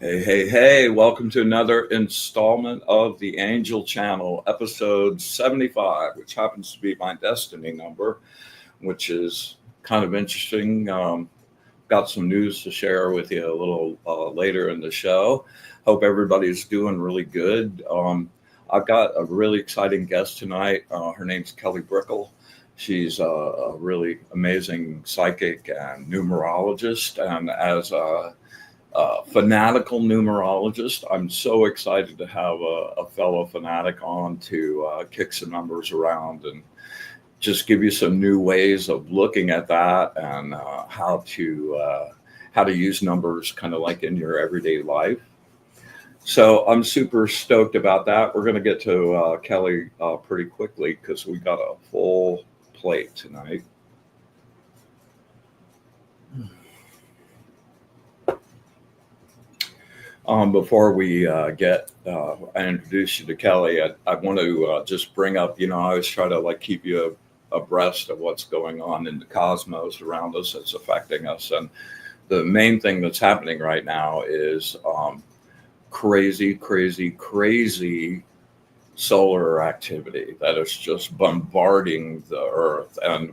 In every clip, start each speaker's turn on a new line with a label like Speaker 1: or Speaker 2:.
Speaker 1: Hey, hey, hey, welcome to another installment of the Angel Channel, episode 75, which happens to be my destiny number, which is kind of interesting. Got some news to share with you a little later in the show. Hope everybody's doing really good. I've got a really exciting guest tonight. Her name's Kelly Brickel. She's a really amazing psychic and numerologist, and as a fanatical numerologist, I'm so excited to have a fellow fanatic on to kick some numbers around and just give you some new ways of looking at that and how to use numbers kind of like in your everyday life. So I'm super stoked about that. We're going to get to Kelly pretty quickly because we got a full plate tonight. Before we get and introduce you to Kelly, I want to just bring up, I always try to like keep you abreast of what's going on in the cosmos around us that's affecting us. And the main thing that's happening right now is crazy, crazy, crazy solar activity that is just bombarding the Earth. And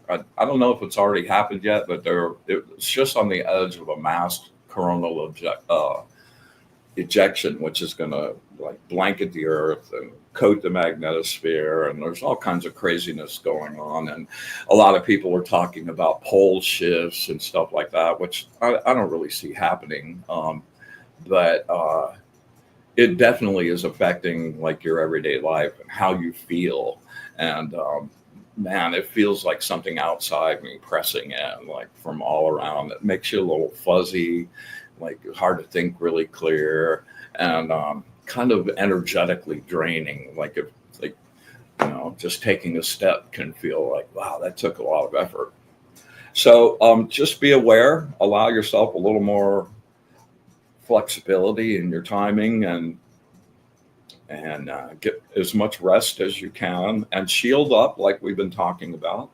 Speaker 1: I don't know if it's already happened yet, but it's just on the edge of a mass coronal ejection, which is going to like blanket the Earth and coat the magnetosphere, and there's all kinds of craziness going on. And a lot of people are talking about pole shifts and stuff like that, which I don't really see happening. But it definitely is affecting like your everyday life and how you feel. And man, it feels like something outside me pressing in, like from all around. It makes you a little fuzzy, like hard to think really clear, and kind of energetically draining. Like if, like, just taking a step can feel like, wow, that took a lot of effort. So just be aware, allow yourself a little more flexibility in your timing, and get as much rest as you can, and shield up like we've been talking about,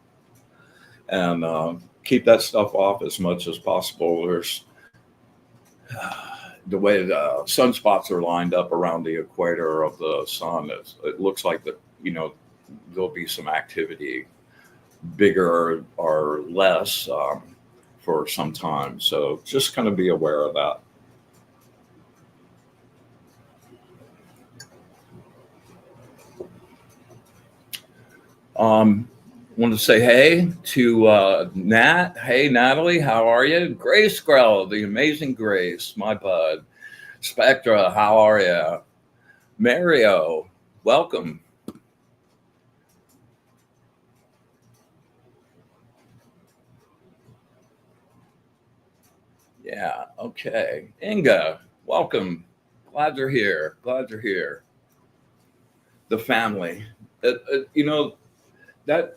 Speaker 1: and keep that stuff off as much as possible. There's the way the sunspots are lined up around the equator of the sun, it looks like that, there'll be some activity, bigger or less, for some time. So just kind of be aware of that. Want to say hey to Nat. Hey, Natalie, how are you? Grace Grell, the amazing Grace, my bud. Spectra, how are you? Mario, welcome. Yeah, okay. Inga, welcome. Glad you're here. Glad you're here. The family.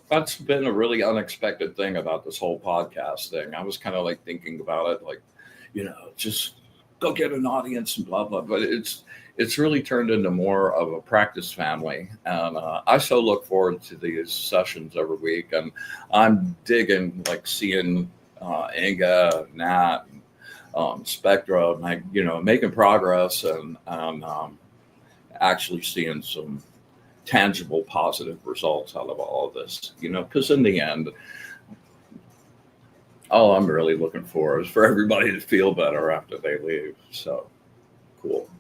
Speaker 1: That's been a really unexpected thing about this whole podcast thing. I was kind of like thinking about it, like, just go get an audience and blah blah. But it's really turned into more of a practice family, and I so look forward to these sessions every week. And I'm digging like seeing Inga, Nat, Spectra, making progress, and actually seeing some tangible positive results out of all of this, because in the end, all I'm really looking for is for everybody to feel better after they leave. So cool.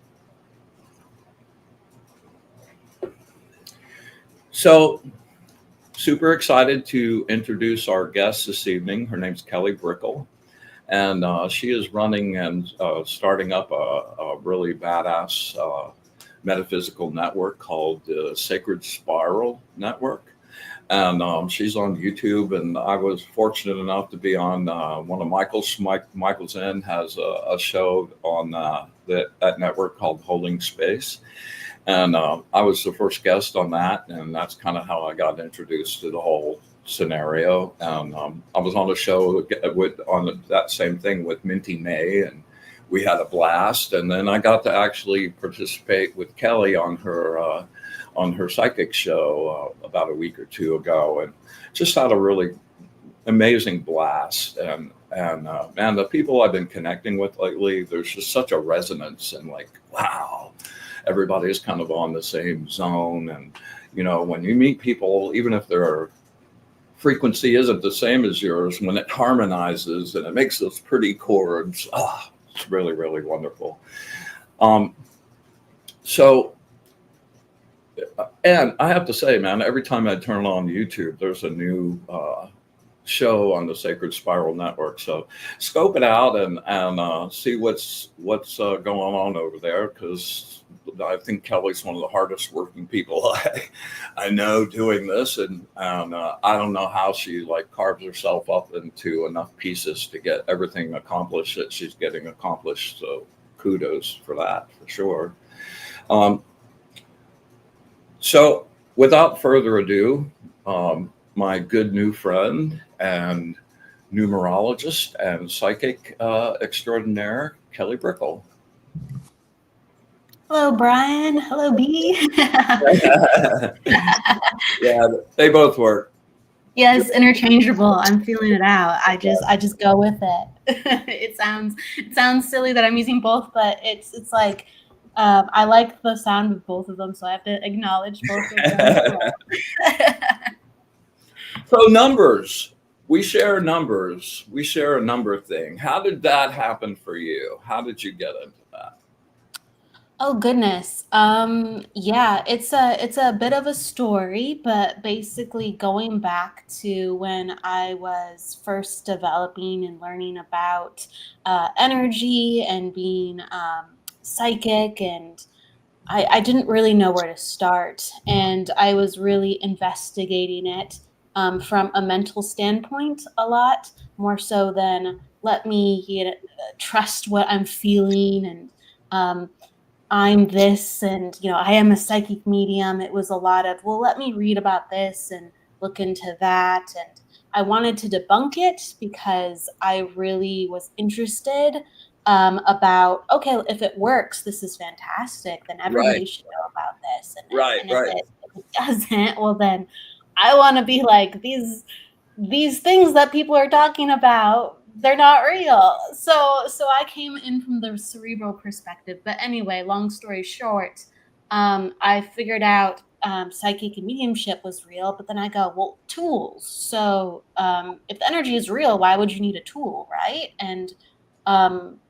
Speaker 1: So super excited to introduce our guest this evening. Her name's Kelly Brickel, and she is running and starting up a really badass metaphysical network called the Sacred Spiral Network. And she's on YouTube, and I was fortunate enough to be on one of Michael's Inn has a show on that network called Holding Space. And I was the first guest on that, and that's kind of how I got introduced to the whole scenario. And I was on a show on that same thing with Minty May, and we had a blast. And then I got to actually participate with Kelly on her psychic show about a week or two ago, and just had a really amazing blast. And man, the people I've been connecting with lately, there's just such a resonance, and like, wow, everybody's kind of on the same zone. And when you meet people, even if their frequency isn't the same as yours, when it harmonizes and it makes those pretty chords, it's really, really wonderful. Um, so, and I have to say, man, every time I turn on YouTube, there's a new show on the Sacred Spiral Network. So scope it out and see what's going on over there, because I think Kelly's one of the hardest working people I know doing this, and I don't know how she like carves herself up into enough pieces to get everything accomplished that she's getting accomplished. So kudos for that, for sure. So without further ado, my good new friend and numerologist and psychic extraordinaire, Kelly Brickel.
Speaker 2: Hello, Bryan. Hello, B.
Speaker 1: Yeah, they both work.
Speaker 2: Yes, interchangeable. I'm feeling it out. I just go with it. It sounds silly that I'm using both, but it's like I like the sound of both of them, so I have to acknowledge both of them.
Speaker 1: So numbers. We share numbers. We share a number thing. How did that happen for you? How did you get into that?
Speaker 2: Oh goodness. Yeah, it's a bit of a story, but basically going back to when I was first developing and learning about energy and being psychic, and I didn't really know where to start, and I was really investigating it from a mental standpoint a lot more so than let me trust what I'm feeling, and I'm this, and I am a psychic medium. It was a lot of, well, let me read about this and look into that, and I wanted to debunk it because I really was interested about, okay, if it works, this is fantastic, then everybody should know about this, and if it doesn't, well, then I want to be like, these things that people are talking about, they're not real. So I came in from the cerebral perspective. But anyway, long story short, I figured out psychic and mediumship was real, but then I go, well, tools. So if the energy is real, why would you need a tool, right? And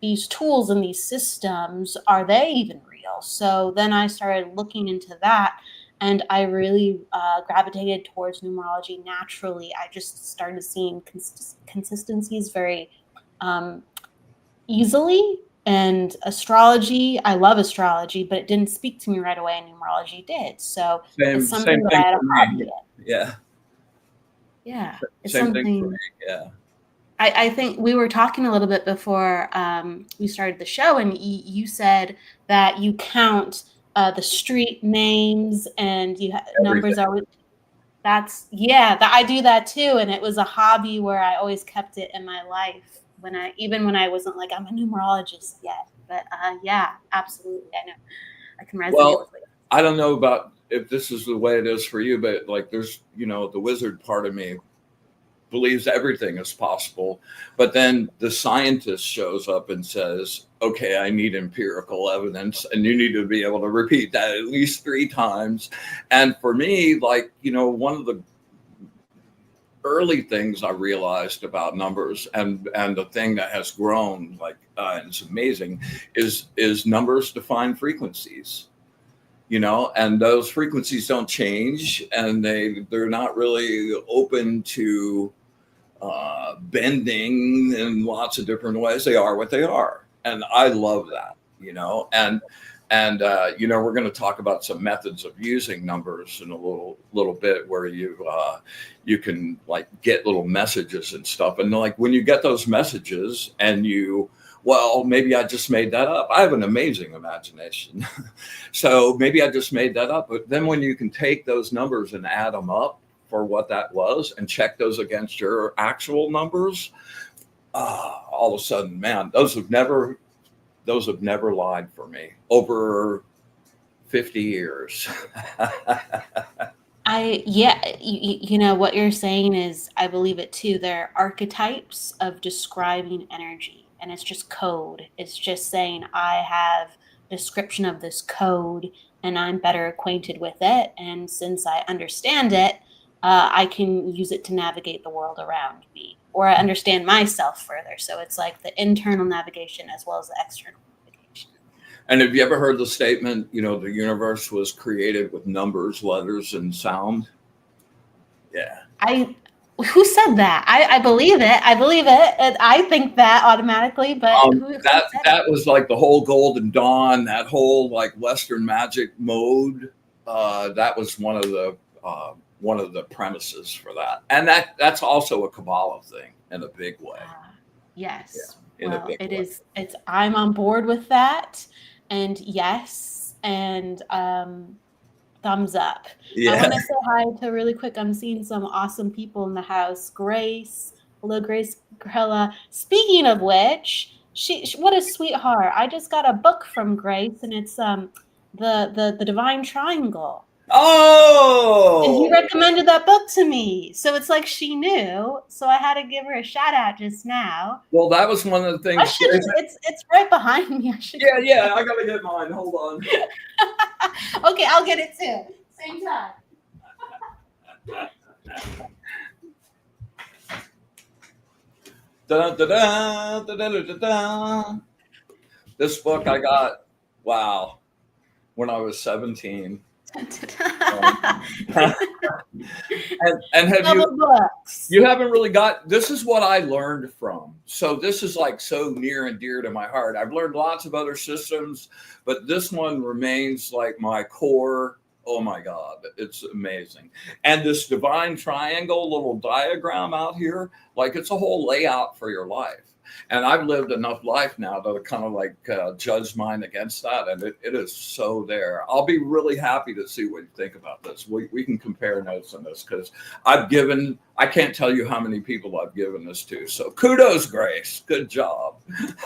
Speaker 2: these tools and these systems, are they even real? So then I started looking into that, and I really gravitated towards numerology naturally. I just started seeing consistencies very easily. And astrology, I love astrology, but it didn't speak to me right away, and numerology did. So it's something that I had a hobby in.
Speaker 1: Yeah.
Speaker 2: Yeah. It's
Speaker 1: Same
Speaker 2: something.
Speaker 1: thing for me. Yeah.
Speaker 2: I think we were talking a little bit before we started the show, and you said that you count the street names, and numbers are. I do that too, and it was a hobby where I always kept it in my life when I wasn't like I'm a numerologist yet. But yeah, absolutely, I know I can resonate with it.
Speaker 1: I don't know about if this is the way it is for you, but like there's the wizard part of me believes everything is possible, but then the scientist shows up and says, okay, I need empirical evidence, and you need to be able to repeat that at least 3 times. And for me, like, one of the early things I realized about numbers, and the thing that has grown, like, and it's amazing, is numbers define frequencies. And those frequencies don't change, and they're not really open to bending in lots of different ways. They are what they are, and I love that. And we're going to talk about some methods of using numbers in a little bit, where you can like get little messages and stuff, and like when you get those messages and well, maybe I just made that up. I have an amazing imagination. So maybe I just made that up. But then when you can take those numbers and add them up for what that was and check those against your actual numbers, all of a sudden, man, those have never lied for me over 50 years.
Speaker 2: You know, what you're saying is, I believe it too. There are archetypes of describing energy, and it's just code. It's just saying, I have description of this code, and I'm better acquainted with it. And since I understand it, I can use it to navigate the world around me, or I understand myself further. So it's like the internal navigation as well as the external navigation.
Speaker 1: And have you ever heard the statement, you know, the universe was created with numbers, letters, and sound? Yeah.
Speaker 2: Who said that? I believe it. I believe it. And I think that automatically, but who
Speaker 1: That
Speaker 2: said it?
Speaker 1: that was like the whole Golden Dawn, that whole like Western magic mode. That was one of the premises for that, and that's also a Kabbalah thing in a big way.
Speaker 2: Yes.
Speaker 1: Yeah, in a
Speaker 2: Well,
Speaker 1: big way.
Speaker 2: I'm on board with that. And yes, and thumbs up. I
Speaker 1: Yeah.
Speaker 2: want to say hi to really quick. I'm seeing some awesome people in the house. Grace. Hello, Grace Grilla. Speaking of which, what a sweetheart. I just got a book from Grace, and it's the Divine Triangle. And he
Speaker 1: Oh,
Speaker 2: recommended that book to me. So it's like she knew. So I had to give her a shout out just now.
Speaker 1: well, that was one of the things.
Speaker 2: It's right behind me. I should
Speaker 1: Yeah, yeah. I gotta get mine. Hold on.
Speaker 2: Okay, I'll get it too. Same time.
Speaker 1: Da, da, da, da, da, da, da. This book I got, wow, when I was 17. And have you haven't really got, this is what I learned from. So this is like so near and dear to my heart. I've learned lots of other systems, but this one remains like my core. Oh my God, it's amazing. And this divine triangle little diagram out here, like it's a whole layout for your life. And I've lived enough life now to kind of like judge mine against that. And it is so there. I'll be really happy to see what you think about this. We can compare notes on this because I can't tell you how many people I've given this to. So kudos, Grace. Good job.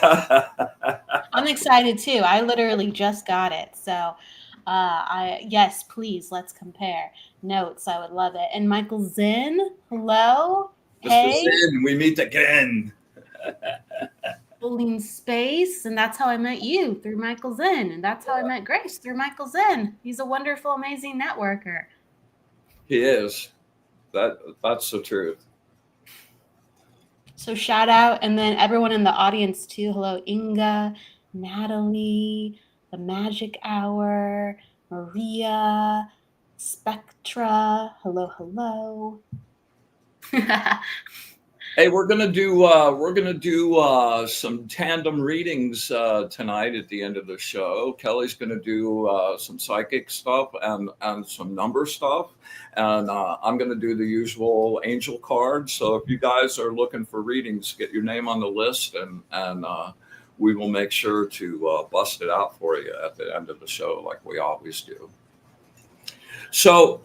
Speaker 2: I'm excited too. I literally just got it. So yes, please, let's compare notes. I would love it. And Michael Zinn, hello.
Speaker 1: Mr. Zinn, we meet again.
Speaker 2: Holding space, and that's how I met you, through Michael Zinn, and that's how I met Grace, through Michael Zinn. He's a wonderful, amazing networker.
Speaker 1: He is. That's the truth.
Speaker 2: So shout out, and then everyone in the audience too. Hello, Inga, Natalie, the Magic Hour, Maria, Spectra. Hello, hello.
Speaker 1: Hey, we're gonna do some tandem readings tonight at the end of the show. Kelly's gonna do some psychic stuff and some number stuff, and I'm gonna do the usual angel cards. So if you guys are looking for readings, get your name on the list, and we will make sure to bust it out for you at the end of the show, like we always do. So,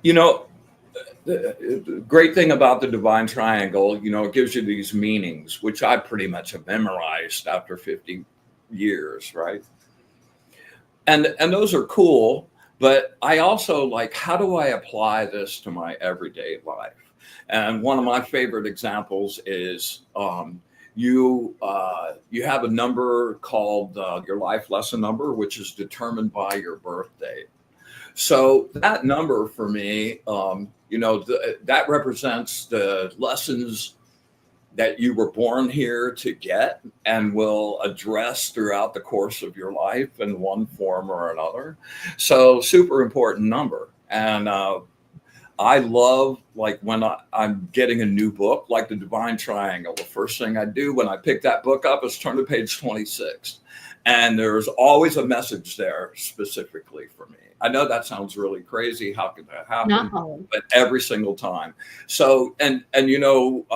Speaker 1: you know, the great thing about the divine triangle, you know, it gives you these meanings, which I pretty much have memorized after 50 years, right? And those are cool, but I also like, how do I apply this to my everyday life? And one of my favorite examples is you have a number called your life lesson number, which is determined by your birth date. So that number for me, you know, that represents the lessons that you were born here to get and will address throughout the course of your life in one form or another. So super important number. And I love, like, when I'm getting a new book, like the Divine Triangle, the first thing I do when I pick that book up is turn to page 26. And there's always a message there specifically for me. I know that sounds really crazy. How could that happen?
Speaker 2: No.
Speaker 1: But every single time. So, and you know,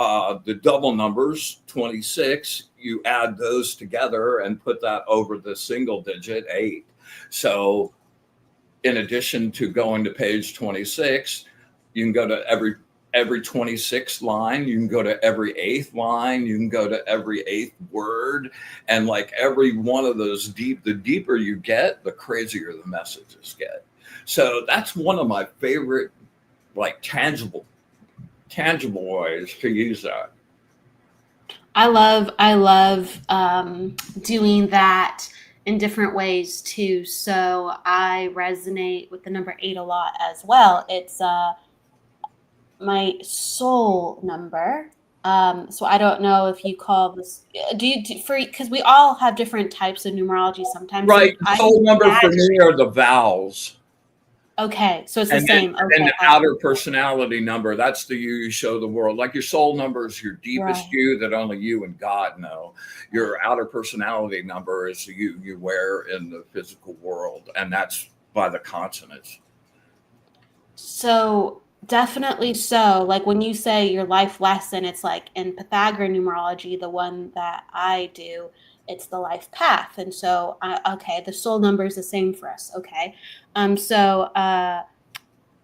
Speaker 1: the double numbers, 26, you add those together and put that over the single digit 8. So in addition to going to page 26, you can go to every 26th line. You can go to every 8th line. You can go to every 8th word. And like every one of those the deeper you get, the crazier the messages get. So that's one of my favorite, like tangible ways to use that.
Speaker 2: I love doing that in different ways too. So I resonate with the number 8 a lot as well. It's my soul number. So I don't know if you call this, because we all have different types of numerology sometimes. So
Speaker 1: Right. The soul number for me are the vowels.
Speaker 2: Okay, so it's the
Speaker 1: And
Speaker 2: same.
Speaker 1: then,
Speaker 2: Okay,
Speaker 1: and the outer personality number, that's the you show the world. Like your soul number is your deepest
Speaker 2: right.
Speaker 1: you that only you and God know. Your outer personality number is you wear in the physical world, and that's by the consonants.
Speaker 2: So definitely so. Like when you say your life lesson, it's like in Pythagorean numerology, the one that I do, it's the life path. And so, okay, the soul number is the same for us. Okay. So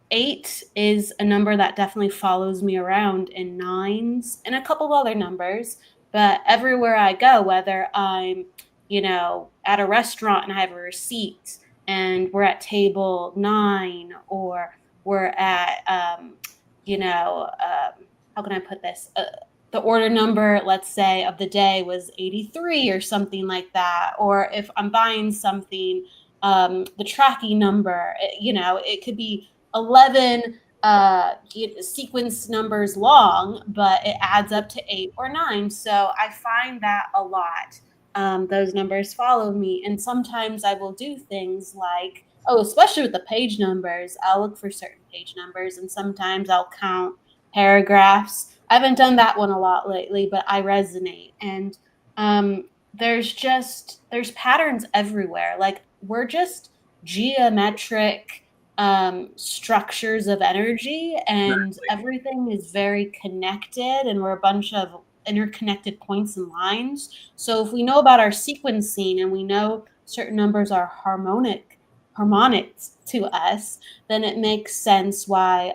Speaker 2: 8 is a number that definitely follows me around, and 9s and a couple of other numbers. But everywhere I go, whether I'm, at a restaurant and I have a receipt and we're at table 9, or we're at, how can I put this? The order number, let's say, of the day was 83 or something like that. Or if I'm buying something, the tracking number, it could be 11 sequence numbers long, but it adds up to 8 or 9. So I find that a lot. Those numbers follow me. And sometimes I will do things like, especially with the page numbers, I'll look for certain page numbers, and sometimes I'll count paragraphs. I haven't done that one a lot lately, but I resonate. And there's patterns everywhere. Like we're just geometric structures of energy, and everything is very connected, and we're a bunch of interconnected points and lines. So if we know about our sequencing and we know certain numbers are harmonic to us, then it makes sense why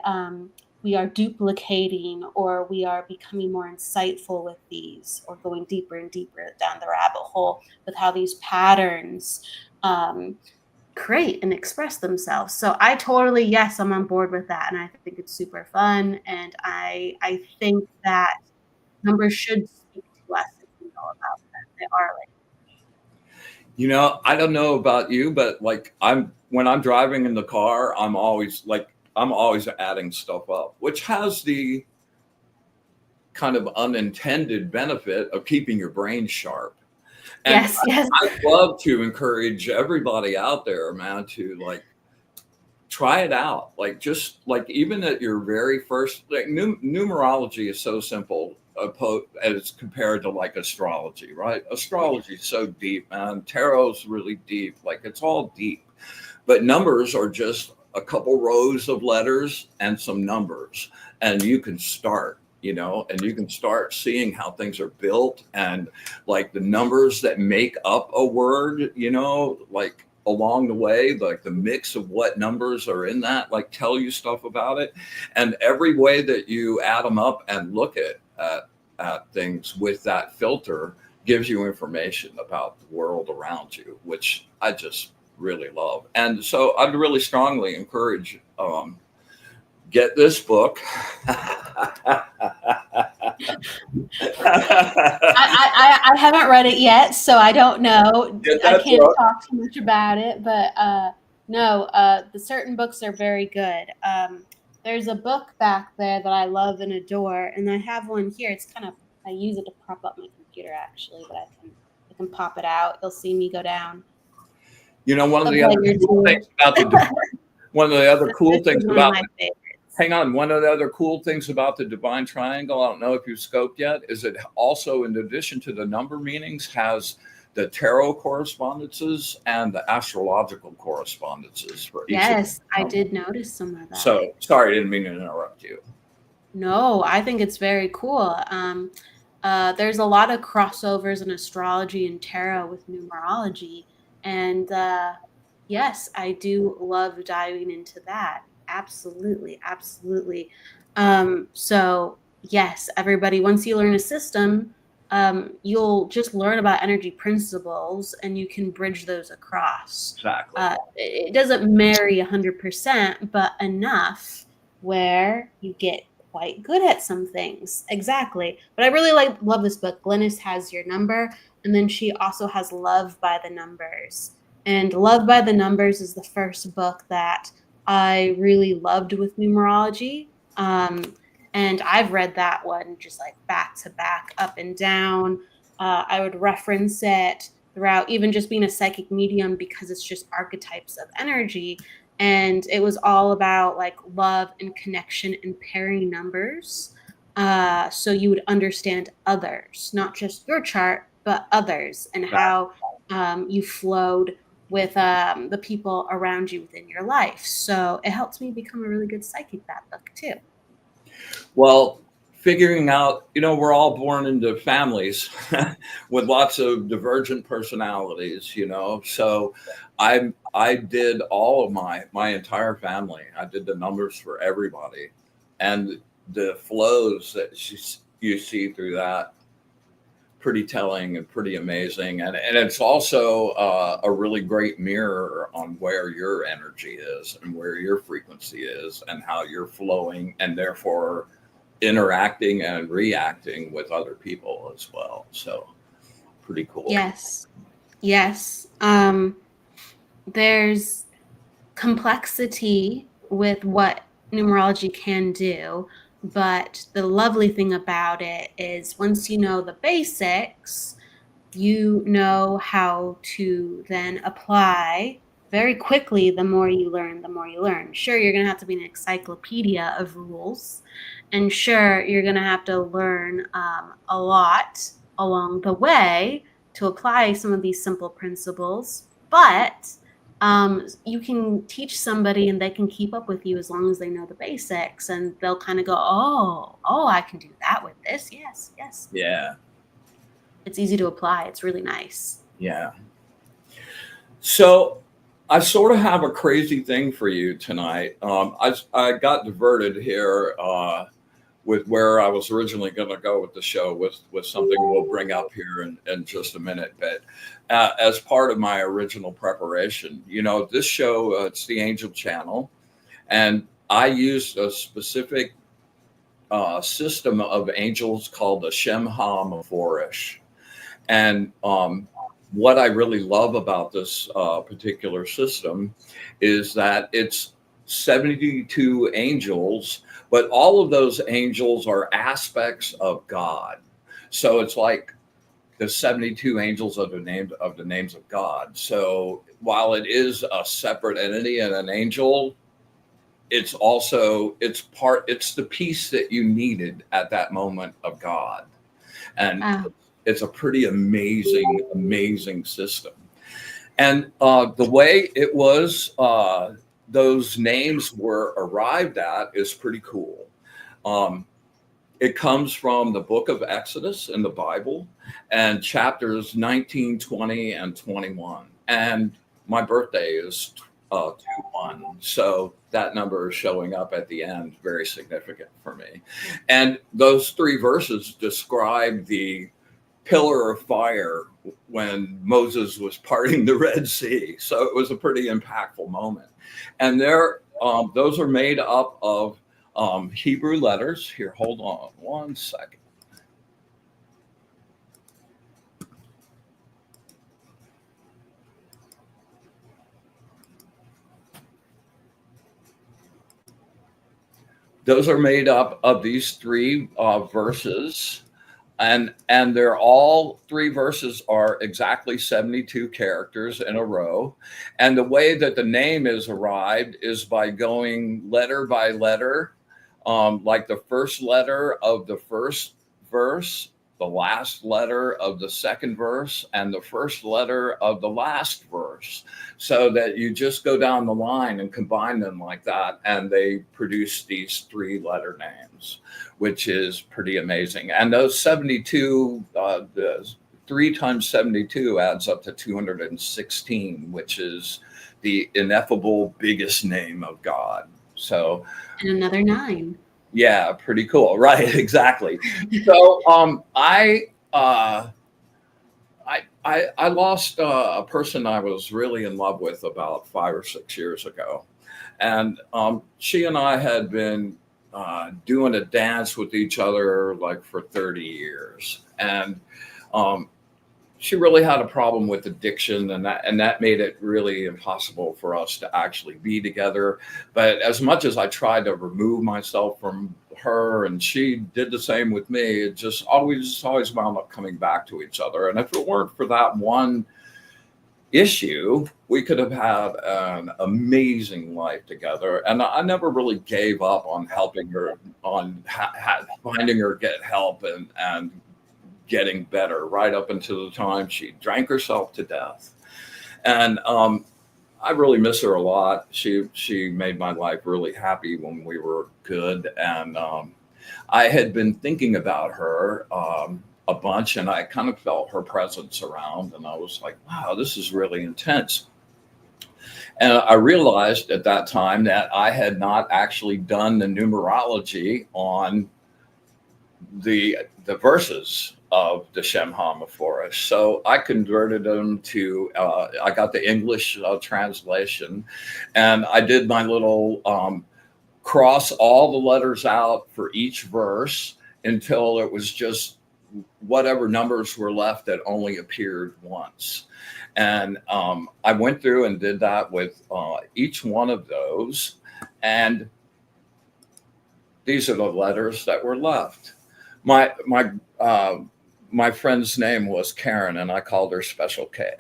Speaker 2: we are duplicating, or we are becoming more insightful with these, or going deeper and deeper down the rabbit hole with how these patterns create and express themselves. So I totally, yes, I'm on board with that. And I think it's super fun. And I think that numbers should speak to us if we know about them. They are like,
Speaker 1: I don't know about you, but like when I'm driving in the car, I'm always adding stuff up, which has the kind of unintended benefit of keeping your brain sharp. And
Speaker 2: yes, yes.
Speaker 1: I'd love to encourage everybody out there, man, to like try it out. Like just like even at your very first, like numerology is so simple as compared to like astrology, right? Astrology is so deep, man. Tarot's really deep. Like it's all deep, but numbers are just a couple rows of letters and some numbers, and you can start. And you can start seeing how things are built, and like the numbers that make up a word, like along the way, like the mix of what numbers are in that, like tell you stuff about it. And every way that you add them up and look at things with that filter gives you information about the world around you, which I just really love. And so I'd really strongly encourage get this book.
Speaker 2: I haven't read it yet, so I don't know. I can't
Speaker 1: book.
Speaker 2: talk too much about it, but no, the certain books are very good. There's a book back there that I love and adore, and I have one here. It's I use it to prop up my computer actually, but I can pop it out. You'll see me go down.
Speaker 1: One of the other cool things about one of the other cool things about hang on. One of the other cool things about the Divine Triangle, I don't know if you've scoped yet, is it also, in addition to the number meanings, has the tarot correspondences and the astrological correspondences for each.
Speaker 2: Yes, I did notice some of that.
Speaker 1: So sorry, I didn't mean to interrupt you.
Speaker 2: No, I think it's very cool. There's a lot of crossovers in astrology and tarot with numerology. And yes, I do love diving into that. Absolutely. Absolutely. So yes, everybody, once you learn a system, you'll just learn about energy principles and you can bridge those across.
Speaker 1: Exactly.
Speaker 2: It doesn't marry 100%, but enough where you get quite good at some things. Exactly. But I really love this book. Glynis Has Your Number. And then she also has Love by the Numbers. And Love by the Numbers is the first book that I really loved with numerology. And I've read that one just like back to back, up and down. I would reference it throughout, even just being a psychic medium, because it's just archetypes of energy. And it was all about like love and connection and pairing numbers. So you would understand others, not just your chart, but others, and how you flowed with the people around you within your life. So it helped me become a really good psychic, that book too.
Speaker 1: Well, figuring out, we're all born into families with lots of divergent personalities, So I did all of my entire family. I did the numbers for everybody, and the flows that you see through that, pretty telling and pretty amazing. And it's also a really great mirror on where your energy is and where your frequency is and how you're flowing, and therefore interacting and reacting with other people as well. So pretty cool.
Speaker 2: Yes. Yes. There's complexity with what numerology can do, but the lovely thing about it is once you know the basics, you know how to then apply very quickly. The more you learn, the more you learn. Sure, you're going to have to be an encyclopedia of rules, and sure, you're going to have to learn a lot along the way to apply some of these simple principles, but you can teach somebody and they can keep up with you as long as they know the basics, and they'll kind of go, oh, I can do that with this. Yes.
Speaker 1: Yeah.
Speaker 2: It's easy to apply. It's really nice.
Speaker 1: Yeah. So I sort of have a crazy thing for you tonight. I got diverted here with where I was originally going to go with the show, with something we'll bring up here in just a minute. But as part of my original preparation, this show, it's the Angel Channel, and I used a specific system of angels called the Shemha Maforish. And what I really love about this particular system is that it's 72 angels, but all of those angels are aspects of God. So it's like the 72 angels of the names of God. So while it is a separate entity and an angel, it's the piece that you needed at that moment of God. And it's a pretty amazing system. And the way it was, those names were arrived at is pretty cool. It comes from the book of Exodus in the Bible, and chapters 19, 20, and 21. And my birthday is 2/1. So that number is showing up at the end, very significant for me. And those three verses describe the pillar of fire when Moses was parting the Red Sea. So it was a pretty impactful moment. And those are made up of Hebrew letters. Here, hold on one second. Those are made up of these three verses. And they're all three verses are exactly 72 characters in a row. And the way that the name is arrived is by going letter by letter, like the first letter of the first verse, the last letter of the second verse, and the first letter of the last verse, so that you just go down the line and combine them like that, and they produce these three letter names, which is pretty amazing. And those 72, the 3 times 72 adds up to 216, which is the ineffable biggest name of God. So,
Speaker 2: and another 9.
Speaker 1: Yeah, pretty cool. Right, exactly. So uh, I lost a person I was really in love with about 5 or 6 years ago, and she and I had been doing a dance with each other like for 30 years, and um, she really had a problem with addiction, and that made it really impossible for us to actually be together. But as much as I tried to remove myself from her and she did the same with me, it just always wound up coming back to each other. And if it weren't for that one issue, we could have had an amazing life together. And I never really gave up on helping her, on finding her get help and getting better right up until the time she drank herself to death. And I really miss her a lot. She made my life really happy when we were good, and I had been thinking about her a bunch, and I kind of felt her presence around, and I was like, wow, this is really intense. And I realized at that time that I had not actually done the numerology on the verses of the Shem HaMephorash. So I converted them to, I got the English translation, and I did my little cross all the letters out for each verse until it was just whatever numbers were left that only appeared once. And I went through and did that with each one of those. And these are the letters that were left. My my uh, my friend's name was Karen, and I called her Special K,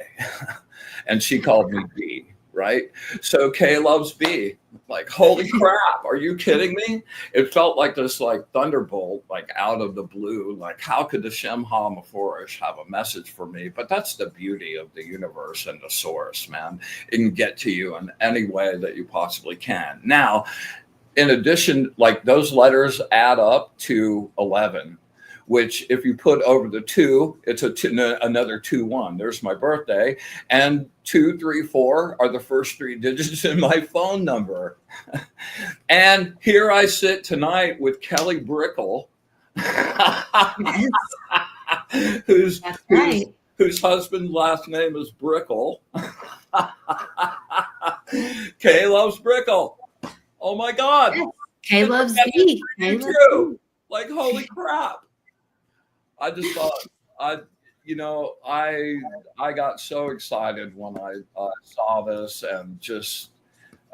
Speaker 1: and she called me B. Right, so K loves B. Like, holy crap, are you kidding me? It felt like this like thunderbolt, like out of the blue. Like, how could the Shem HaMephorash have a message for me? But that's the beauty of the universe and the source, man. It can get to you in any way that you possibly can. Now, in addition, like those letters add up to 11, which if you put over the two, it's another 2 1. There's my birthday. And 2 3 4 are the first 3 digits in my phone number. And here I sit tonight with Kelly Brickel,
Speaker 2: Yes,
Speaker 1: whose,
Speaker 2: that's
Speaker 1: whose,
Speaker 2: right.
Speaker 1: whose husband's last name is Brickel. Kay loves Brickel. Oh my God.
Speaker 2: Yes. K
Speaker 1: It's
Speaker 2: loves
Speaker 1: a
Speaker 2: B. K loves
Speaker 1: true.
Speaker 2: B.
Speaker 1: Like, holy crap. I just thought I, I got so excited when I saw this and just,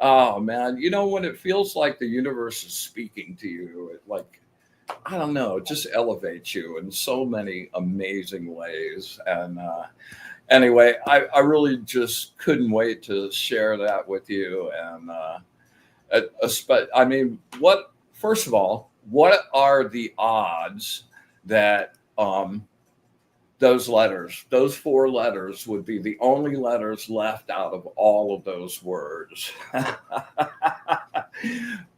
Speaker 1: oh man, when it feels like the universe is speaking to you, it like, I don't know, it just elevates you in so many amazing ways. And anyway, I really just couldn't wait to share that with you. And I mean, first of all, what are the odds that those 4 letters would be the only letters left out of all of those words?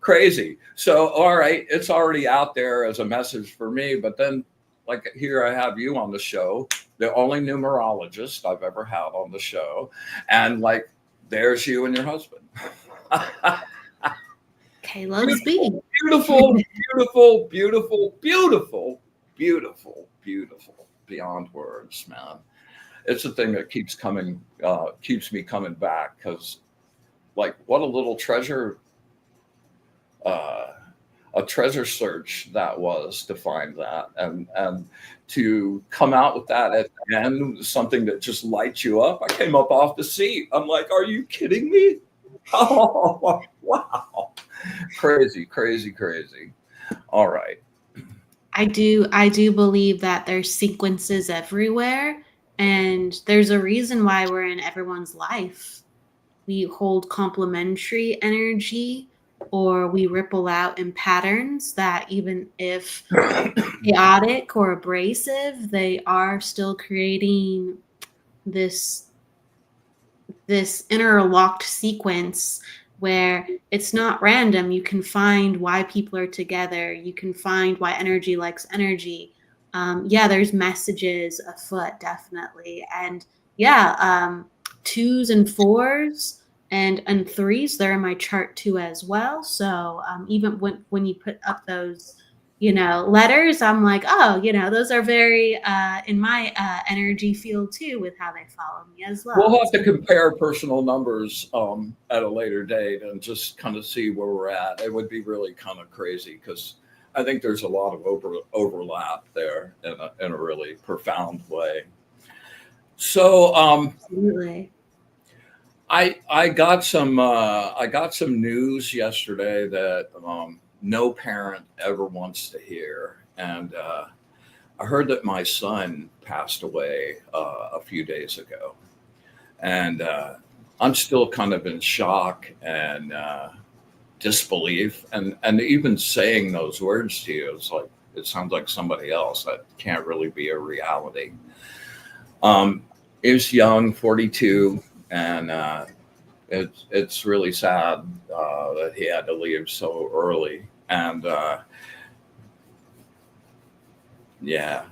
Speaker 1: Crazy. So, all right, it's already out there as a message for me, but then, like, here I have you on the show, the only numerologist I've ever had on the show, and like, there's you and your husband.
Speaker 2: K loves B.
Speaker 1: Beautiful, beautiful, beautiful, beautiful, beautiful, beautiful, beyond words, man. It's a thing that keeps me coming back, because, like, what a little treasure, uh, a treasure search that was to find that, and to come out with that at the end, something that just lights you up. I came up off the seat. I'm like, are you kidding me? Oh, wow. Crazy, crazy, crazy. All right.
Speaker 2: I do believe that there's sequences everywhere, and there's a reason why we're in everyone's life. We hold complementary energy, or we ripple out in patterns that, even if chaotic or abrasive, they are still creating this interlocked sequence where it's not random. You can find why people are together. You can find why energy likes energy. Yeah, there's messages afoot, definitely. And yeah, 2s and 4s and threes, they're in my chart too as well. So even when you put up those, letters, I'm like, oh, those are very in my energy field too, with how they follow me as well.
Speaker 1: We'll have to compare personal numbers at a later date and just kind of see where we're at. It would be really kind of crazy because I think there's a lot of overlap there in a really profound way. So
Speaker 2: Absolutely.
Speaker 1: I got some news yesterday that no parent ever wants to hear, and I heard that my son passed away a few days ago, and I'm still kind of in shock and disbelief, and even saying those words to you, it's like it sounds like somebody else. That can't really be a reality. Um, he was young, 42, and it's really sad that he had to leave so early. And yeah,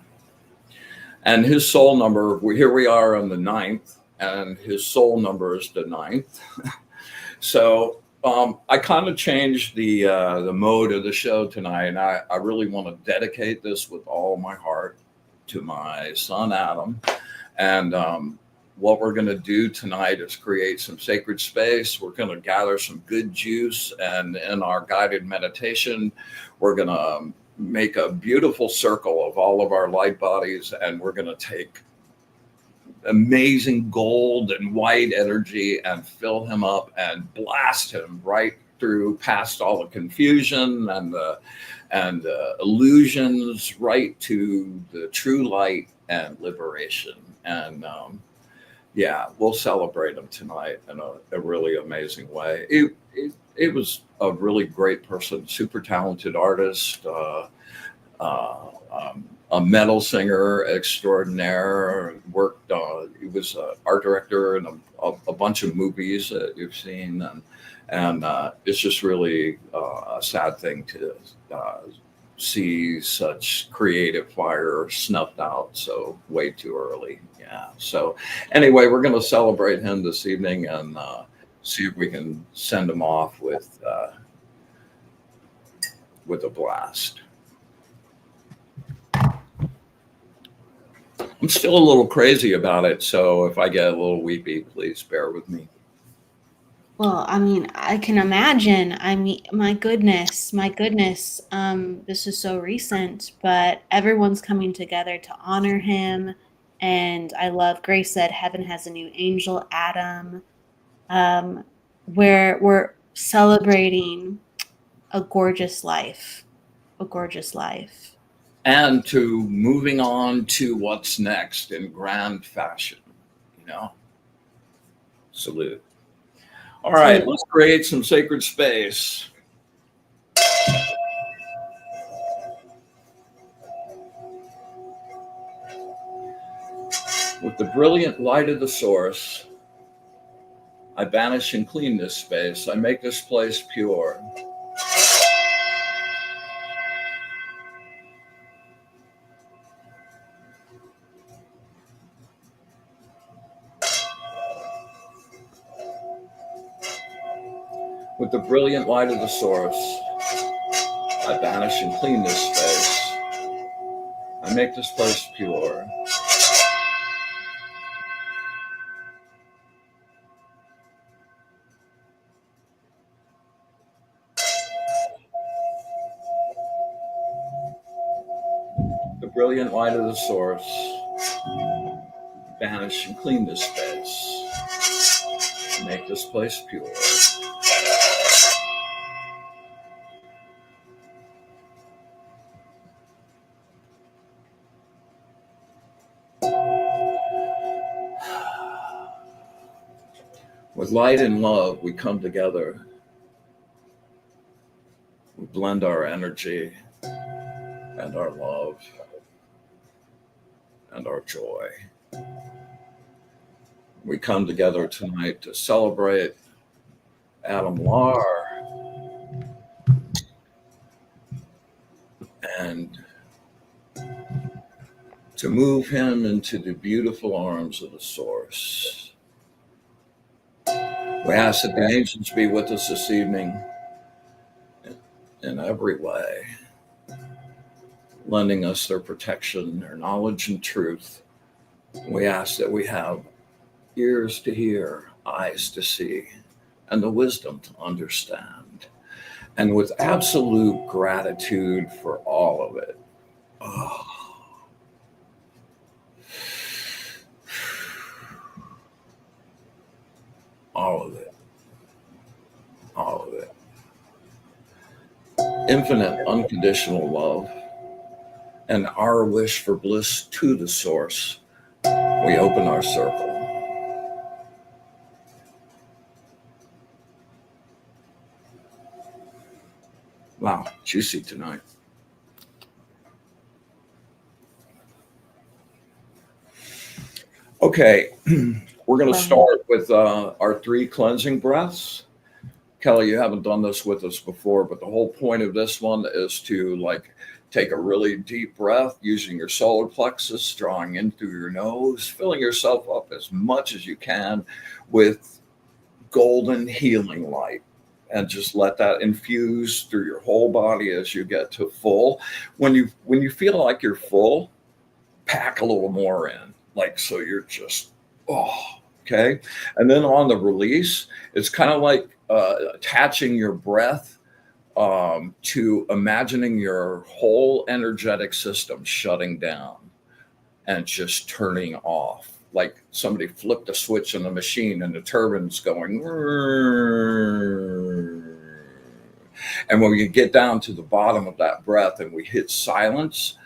Speaker 1: and his soul number. Here we are on the ninth, and his soul number is the ninth. So I kind of changed the mode of the show tonight, and I really want to dedicate this with all my heart to my son Adam. And what we're going to do tonight is create some sacred space. We're going to gather some good juice, and in our guided meditation, we're going to make a beautiful circle of all of our light bodies, and we're going to take amazing gold and white energy and fill him up and blast him right through past all the confusion and the illusions right to the true light and liberation. And yeah, we'll celebrate him tonight in a really amazing way. It was a really great person, super talented artist, a metal singer extraordinaire. Worked. He was an art director in a bunch of movies that you've seen, and it's just really a sad thing to see such creative fire snuffed out so way too early. Yeah. So anyway, we're going to celebrate him this evening and see if we can send him off with a blast. I'm still a little crazy about it, so if I get a little weepy, please bear with me.
Speaker 2: Well, I mean, I can imagine. I mean, my goodness, my goodness. This is so recent, but everyone's coming together to honor him. And I love Grace said heaven has a new angel, Adam. Um, where we're celebrating a gorgeous life, a gorgeous life.
Speaker 1: And to moving on to what's next in grand fashion, you know? Salute. All right, let's create some sacred space. With the brilliant light of the source, I banish and clean this space. I make this place pure. With the brilliant light of the source, I banish and clean this space. I make this place pure. The brilliant light of the source, banish and clean this space. Make this place pure. With light and love, we come together. We blend our energy and our love and our joy. We come together tonight to celebrate Adam Lahr and to move him into the beautiful arms of the source. We ask that the angels be with us this evening in every way, lending us their protection, their knowledge and truth. We ask that we have ears to hear, eyes to see, and the wisdom to understand. And with absolute gratitude for all of it. Oh, all of it. All of it. Infinite, unconditional love and our wish for bliss to the source. We open our circle. Wow, juicy tonight. Okay, we're going to start with our 3 cleansing breaths. Kelly, you haven't done this with us before, but the whole point of this one is to take a really deep breath using your solar plexus, drawing in through your nose, filling yourself up as much as you can with golden healing light. And just let that infuse through your whole body as you get to full. When you feel like you're full, pack a little more in, so you're just okay. And then on the release, it's kind of like attaching your breath to imagining your whole energetic system shutting down and just turning off. Like somebody flipped a switch on the machine and the turbine's going. And when we get down to the bottom of that breath and we hit silence,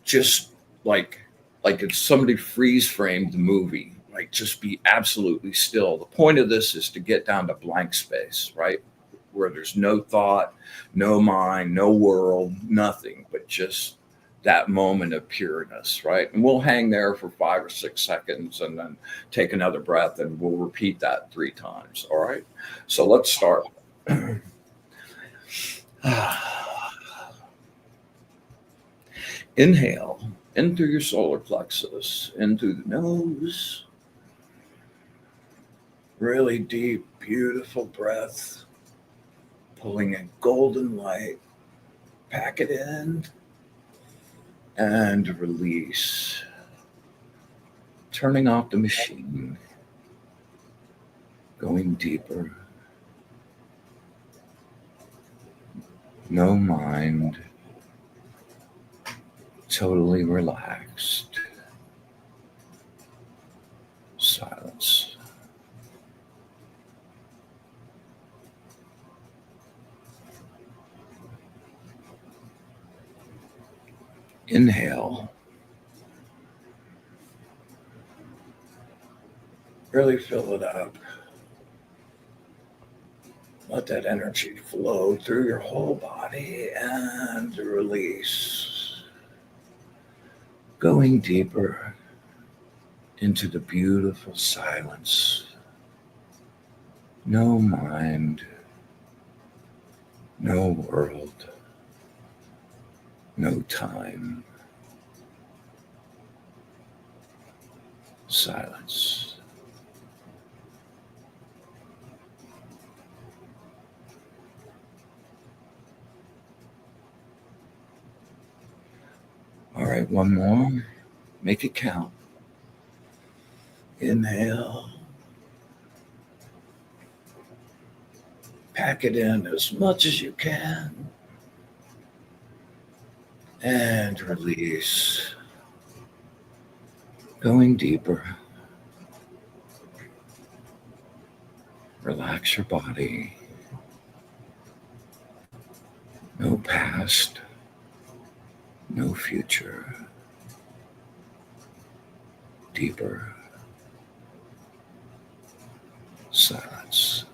Speaker 1: just like it's somebody freeze framed the movie, just be absolutely still. The point of this is to get down to blank space, right? Where there's no thought, no mind, no world, nothing, but just that moment of pureness, right? And we'll hang there for 5 or 6 seconds and then take another breath and we'll repeat that 3 times. All right. So let's start. Inhale in through your solar plexus, in through the nose. Really deep, beautiful breath, pulling in golden light. Pack it in and release. Turning off the machine, going deeper. No mind, totally relaxed. Silence. Inhale. Really fill it up. Let that energy flow through your whole body and release. Going deeper into the beautiful silence. No mind, no world, no time. Silence. All right, one more. Make it count. Inhale. Pack it in as much as you can. And release. Going deeper. Relax your body. No past. No future. Deeper. Silence.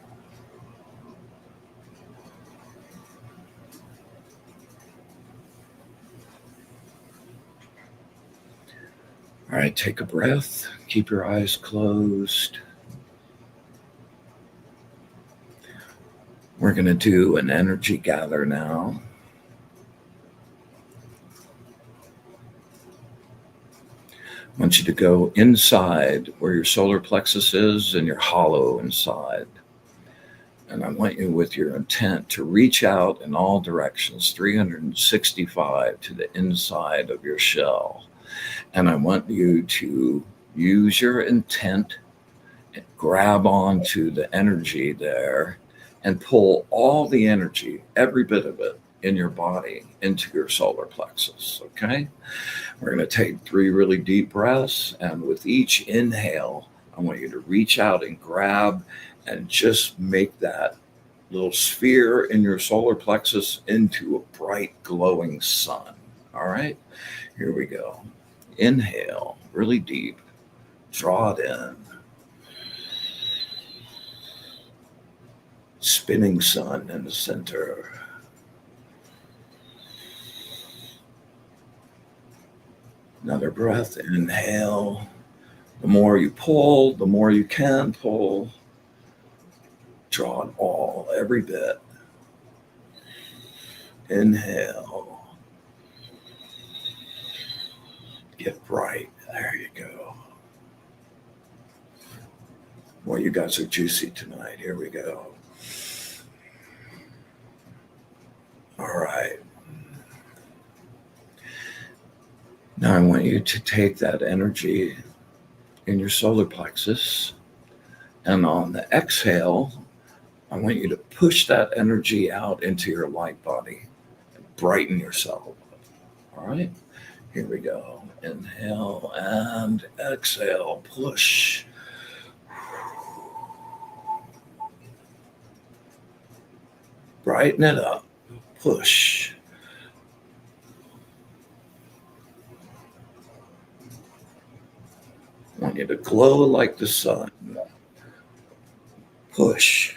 Speaker 1: All right, take a breath. Keep your eyes closed. We're going to do an energy gather now. I want you to go inside where your solar plexus is and your hollow inside. And I want you, with your intent, to reach out in all directions, 365, to the inside of your shell. And I want you to use your intent, grab onto the energy there, and pull all the energy, every bit of it, in your body into your solar plexus. Okay? We're going to take 3 really deep breaths. And with each inhale, I want you to reach out and grab and just make that little sphere in your solar plexus into a bright, glowing sun. All right? Here we go. Inhale really deep. Draw it in. Spinning sun in the center. Another breath. Inhale. The more you pull, the more you can pull. Draw it all, every bit. Inhale. Get bright. There you go. Well, you guys are juicy tonight. Here we go. All right. Now I want you to take that energy in your solar plexus, and on the exhale, I want you to push that energy out into your light body and brighten yourself. All right? Here we go. Inhale and exhale. Push. Brighten it up. Push. I want you to glow like the sun. Push.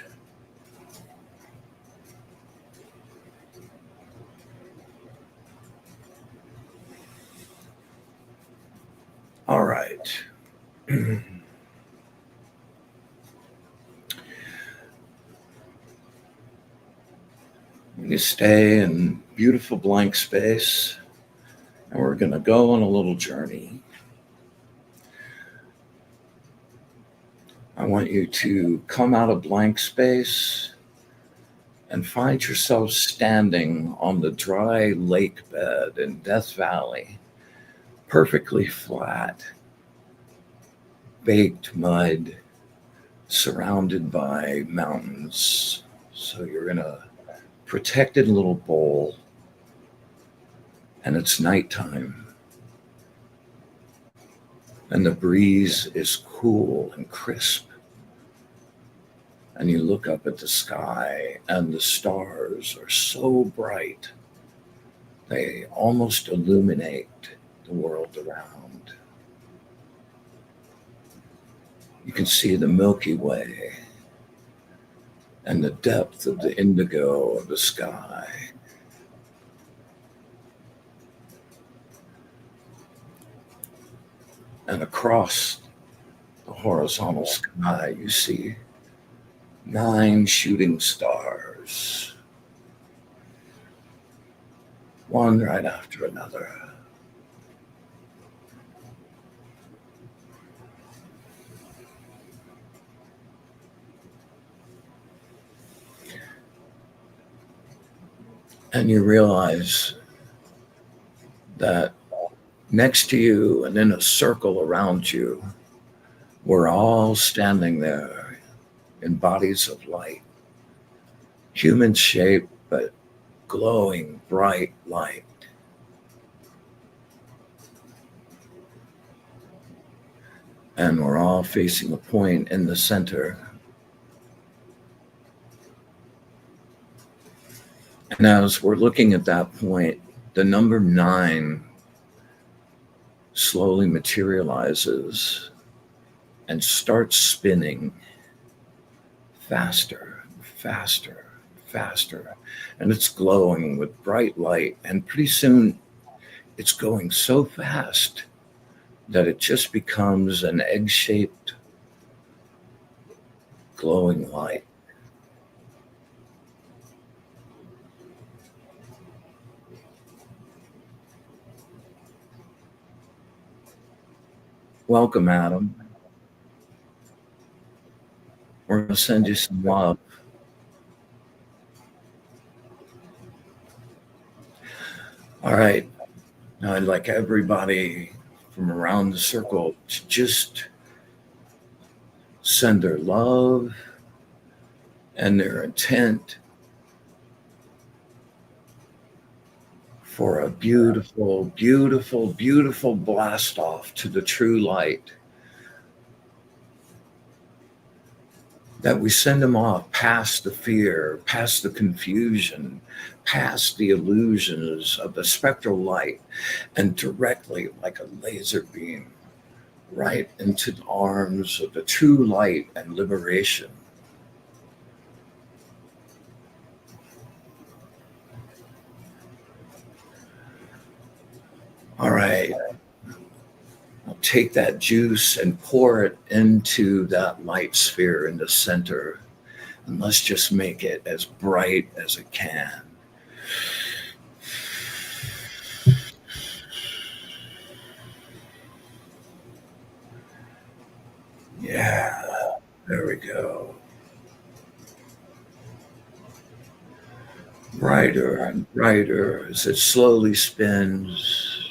Speaker 1: All right. You stay in beautiful blank space, and we're going to go on a little journey. I want you to come out of blank space and find yourself standing on the dry lake bed in Death Valley, perfectly flat, baked mud, surrounded by mountains. So you're in a protected little bowl, and it's nighttime, and the breeze is cool and crisp. And you look up at the sky, and the stars are so bright, they almost illuminate the world around. You can see the Milky Way and the depth of the indigo of the sky. And across the horizontal sky, you see 9 shooting stars, one right after another. And you realize that next to you and in a circle around you, we're all standing there in bodies of light, human shaped but glowing bright light. And we're all facing a point in the center. And as we're looking at that point, the number 9 slowly materializes and starts spinning faster, faster, faster. And it's glowing with bright light. And pretty soon it's going so fast that it just becomes an egg-shaped glowing light. Welcome, Adam. We're going to send you some love. All right. Now, I'd like everybody from around the circle to just send their love and their intent for a beautiful, beautiful, beautiful blast off to the true light. That we send them off past the fear, past the confusion, past the illusions of the spectral light, and directly like a laser beam right into the arms of the true light and liberation. All right. Now take that juice and pour it into that light sphere in the center. And let's just make it as bright as it can. Yeah, there we go. Brighter and brighter as it slowly spins,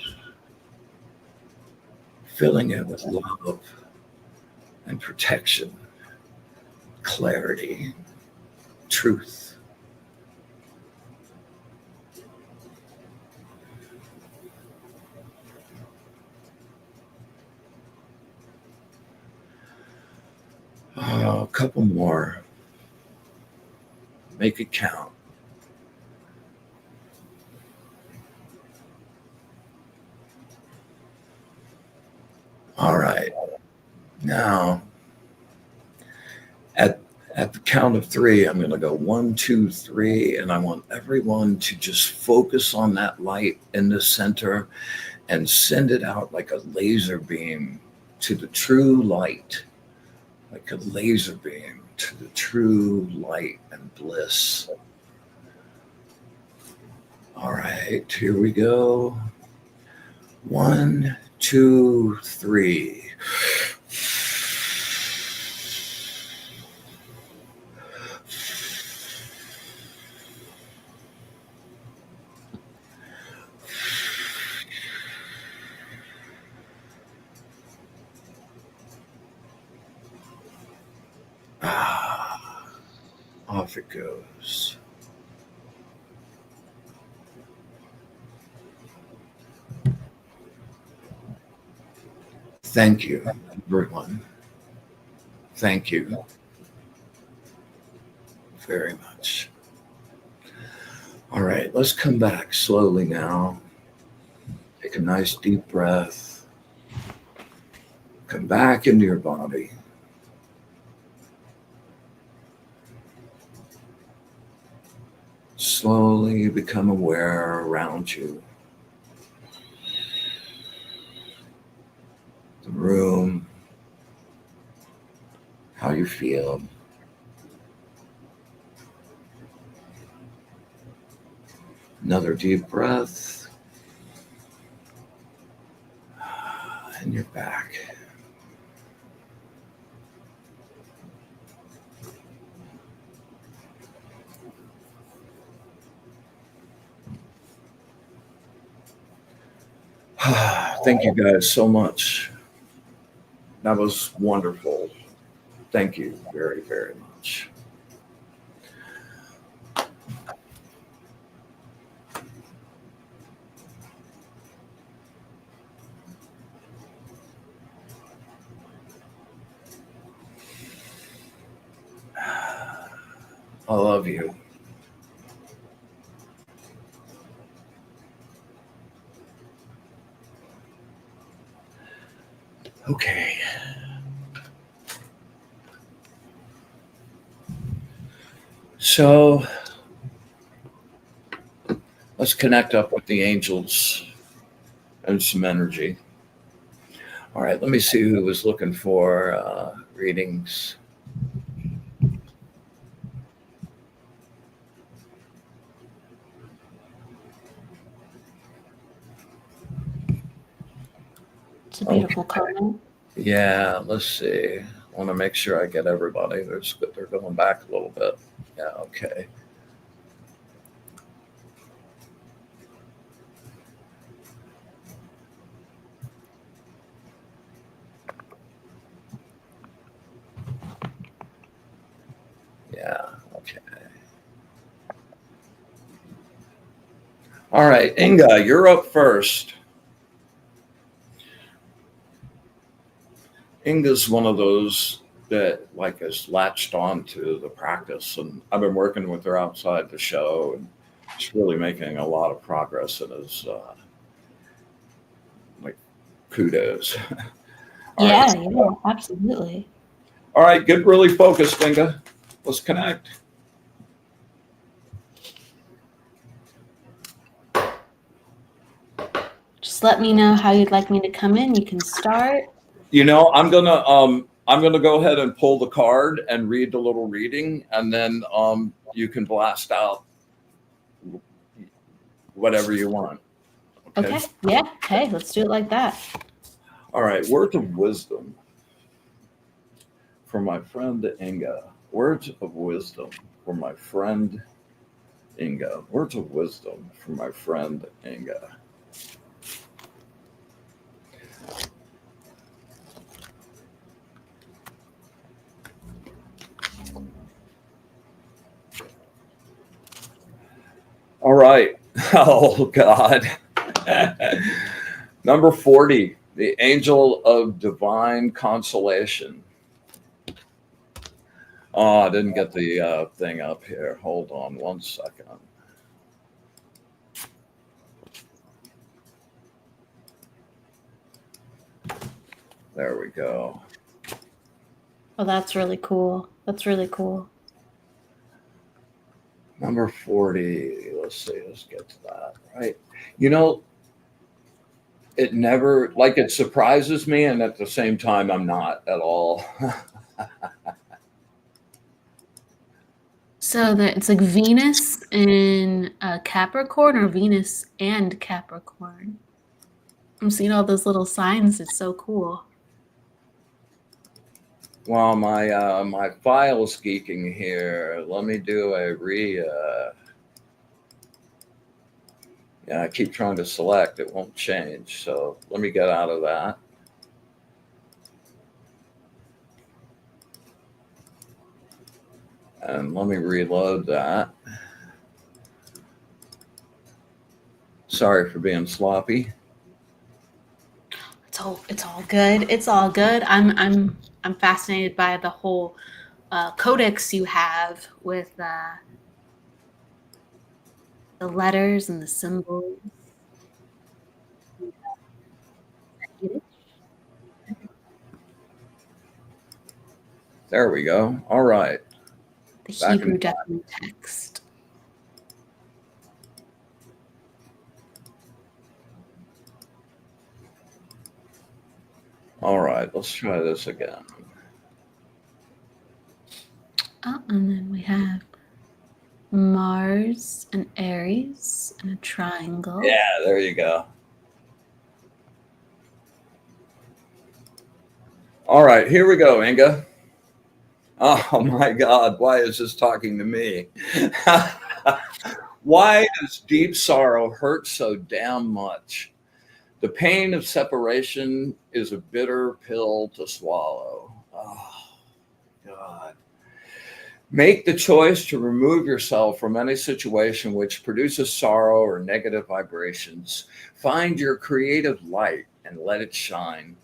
Speaker 1: filling it with love and protection, clarity, truth. Oh, a couple more. Make it count. All right. Now, at the count of three, I'm going to go 1, 2, 3, and I want everyone to just focus on that light in the center and send it out like a laser beam to the true light, like a laser beam to the true light and bliss. All right, here we go. 1, 2, 3. Off it goes. Thank you, everyone. Thank you very much. All right, let's come back slowly now. Take a nice deep breath. Come back into your body. Slowly become aware around you. The room, how you feel. Another deep breath. And you're back. Thank you guys so much. That was wonderful. Thank you very, very much. I love you. Okay. So let's connect up with the angels and some energy. All right, let me see who was looking for readings.
Speaker 2: It's a beautiful comment.
Speaker 1: Yeah, let's see. I want to make sure I get everybody. They're going back a little bit. Yeah, okay. Yeah, okay. All right, Inga, you're up first. Inga's one of those that like has latched on to the practice, and I've been working with her outside the show, and she's really making a lot of progress and is like kudos. All right,
Speaker 2: Yeah, yeah, absolutely.
Speaker 1: all right, get really focused, Inga. Let's connect.
Speaker 2: Just let me know how you'd like me to come in. You can start.
Speaker 1: I'm gonna go ahead and pull the card and read the little reading, and then you can blast out whatever you want. Okay.
Speaker 2: Okay. Yeah. Hey, let's do it like that.
Speaker 1: All right. Words of wisdom for my friend Inga. Words of wisdom for my friend Inga. Words of wisdom for my friend Inga. All right. Oh God. Number 40, the angel of divine consolation. Oh, I didn't get the thing up here. Hold on one second. There we go.
Speaker 2: Oh, that's really cool. That's really cool.
Speaker 1: Number 40. Let's see. Let's get to that. Right. You know, it never, like, it surprises me. And at the same time, I'm not at all.
Speaker 2: So it's like Venus in Capricorn or Venus and Capricorn. I'm seeing all those little signs. It's so cool.
Speaker 1: Well, my file's geeking here. Let me do a yeah, I keep trying to select. It won't change. So let me get out of that. And let me reload that. Sorry for being sloppy.
Speaker 2: It's all good. It's all good. I'm fascinated by the whole codex you have with the letters and the symbols.
Speaker 1: There we go. All right.
Speaker 2: The
Speaker 1: Back in
Speaker 2: Hebrew definite text.
Speaker 1: All right. Let's try this again.
Speaker 2: And then we have Mars and Aries and a triangle.
Speaker 1: Yeah, there you go. All right, here we go, Inga. Oh my God, why is this talking to me? Why does deep sorrow hurt so damn much? The pain of separation is a bitter pill to swallow. Oh, God. Make the choice to remove yourself from any situation which produces sorrow or negative vibrations. Find your creative light and let it shine.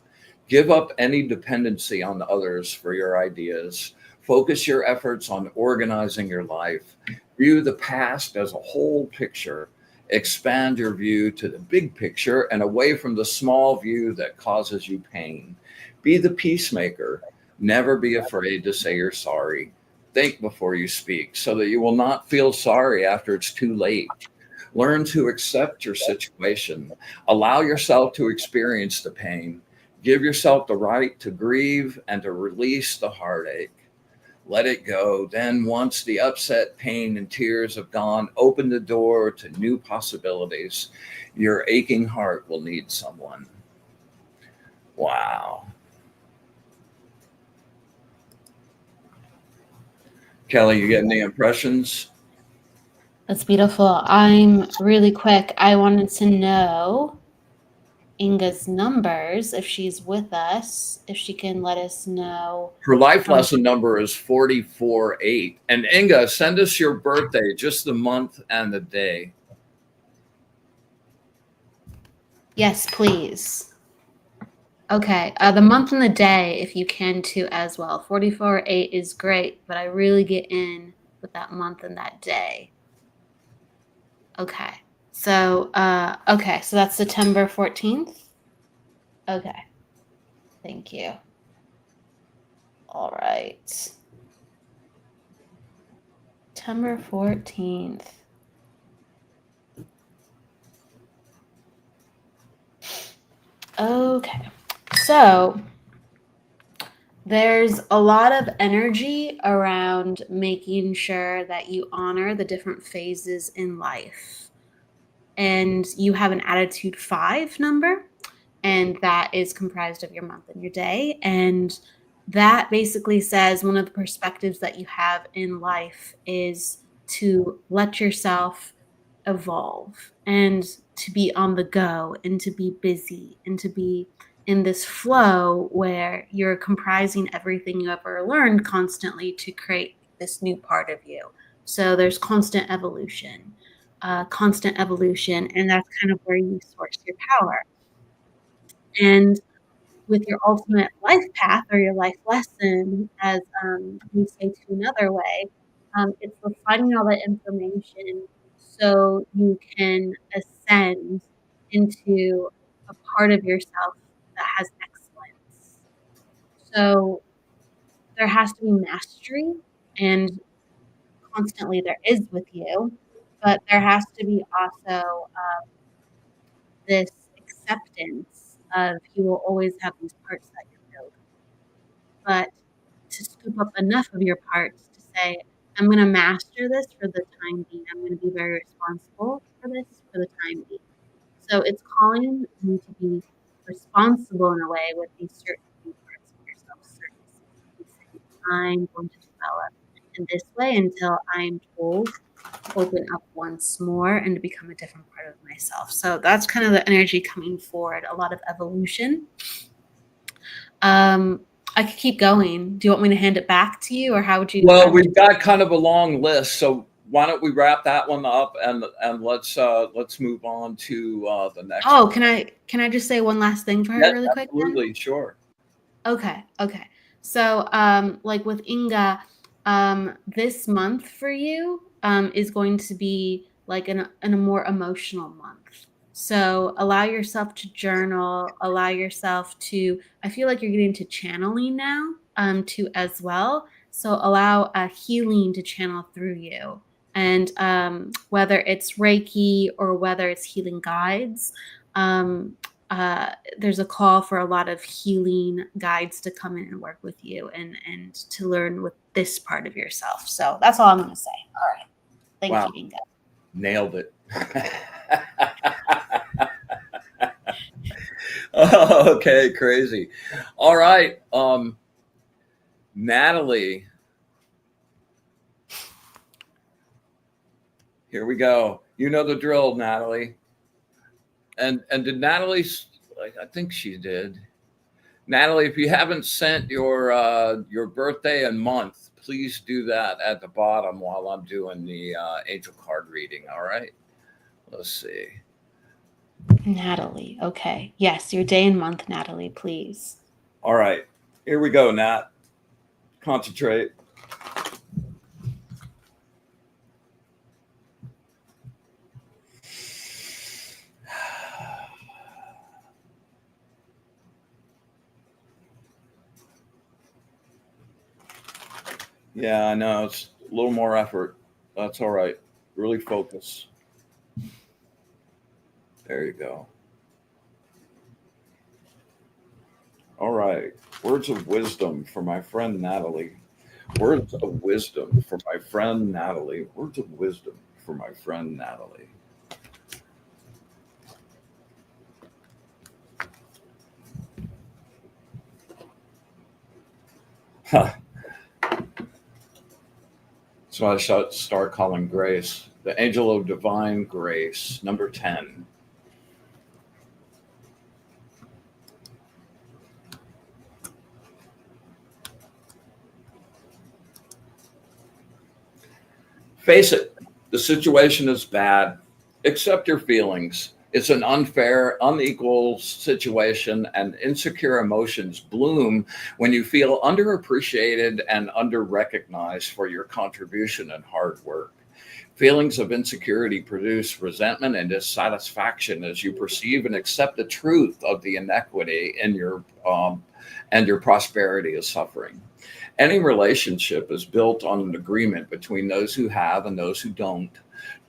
Speaker 1: Give up any dependency on others for your ideas. Focus your efforts on organizing your life. View the past as a whole picture. Expand your view to the big picture and away from the small view that causes you pain. Be the peacemaker. Never be afraid to say you're sorry. Think before you speak so that you will not feel sorry after it's too late. Learn to accept your situation. Allow yourself to experience the pain. Give yourself the right to grieve and to release the heartache. Let it go. Then, once the upset, pain, and tears have gone, open the door to new possibilities. Your aching heart will need someone. Wow. Kelly, you get any impressions?
Speaker 2: That's beautiful. I'm really quick. I wanted to know Inga's numbers, if she's with us, if she can let us know.
Speaker 1: Her life lesson number is 44-8. And Inga, send us your birthday, just the month and the day.
Speaker 2: Yes, please. Okay, the month and the day, if you can too, as well. 44-8 is great, but I really get in with that month and that day. Okay, so so that's September 14th. Okay, thank you. All right, September 14th. Okay, so there's a lot of energy around making sure that you honor the different phases in life. And you have an attitude 5 number, and that is comprised of your month and your day. And that basically says one of the perspectives that you have in life is to let yourself evolve and to be on the go and to be busy and to be in this flow where you're comprising everything you ever learned constantly to create this new part of you. So there's constant evolution, and that's kind of where you source your power. And with your ultimate life path or your life lesson, as we say to another way, it's refining all that information so you can ascend into a part of yourself that has excellence. So there has to be mastery, and constantly there is with you, but there has to be also this acceptance of you will always have these parts that you're building. But to scoop up enough of your parts to say, I'm going to master this for the time being. I'm going to be very responsible for this for the time being. So it's calling you to be responsible in a way with these certain parts of yourself, certain things. I'm going to develop in this way until I'm told to open up once more and to become a different part of myself. So that's kind of the energy coming forward, a lot of evolution. I could keep going. Do you want me to hand it back to you, or how would you?
Speaker 1: Well, we've got kind of a long list, so why don't we wrap that one up and let's move on to the next.
Speaker 2: Oh, can I just say one last thing for her really quick?
Speaker 1: Absolutely, then? Sure.
Speaker 2: Okay. So, like with Inga, this month for you is going to be like in a more emotional month. So allow yourself to journal, allow yourself to, I feel like you're getting to channeling now, too, as well. So allow a healing to channel through you. And whether it's Reiki or whether it's healing guides, there's a call for a lot of healing guides to come in and work with you and to learn with this part of yourself. So that's all I'm going to say. All right. Thank you, Inga.
Speaker 1: Nailed it. Okay, crazy. All right. Natalie. Here we go. You know the drill, Natalie. And did Natalie, I think she did. Natalie, if you haven't sent your birthday and month, please do that at the bottom while I'm doing the angel card reading. All right. Let's see.
Speaker 2: Natalie. Okay. Yes, your day and month, Natalie, please.
Speaker 1: All right. Here we go, Nat. Concentrate. Yeah, I know. It's a little more effort. That's all right. Really focus. There you go. All right. Words of wisdom for my friend Natalie. Words of wisdom for my friend Natalie. Words of wisdom for my friend Natalie. Huh. So I should start calling Grace the angel of divine grace, number 10. Face it, the situation is bad. Accept your feelings. It's an unfair, unequal situation, and insecure emotions bloom when you feel underappreciated and underrecognized for your contribution and hard work. Feelings of insecurity produce resentment and dissatisfaction as you perceive and accept the truth of the inequity in your and your prosperity is suffering. Any relationship is built on an agreement between those who have and those who don't.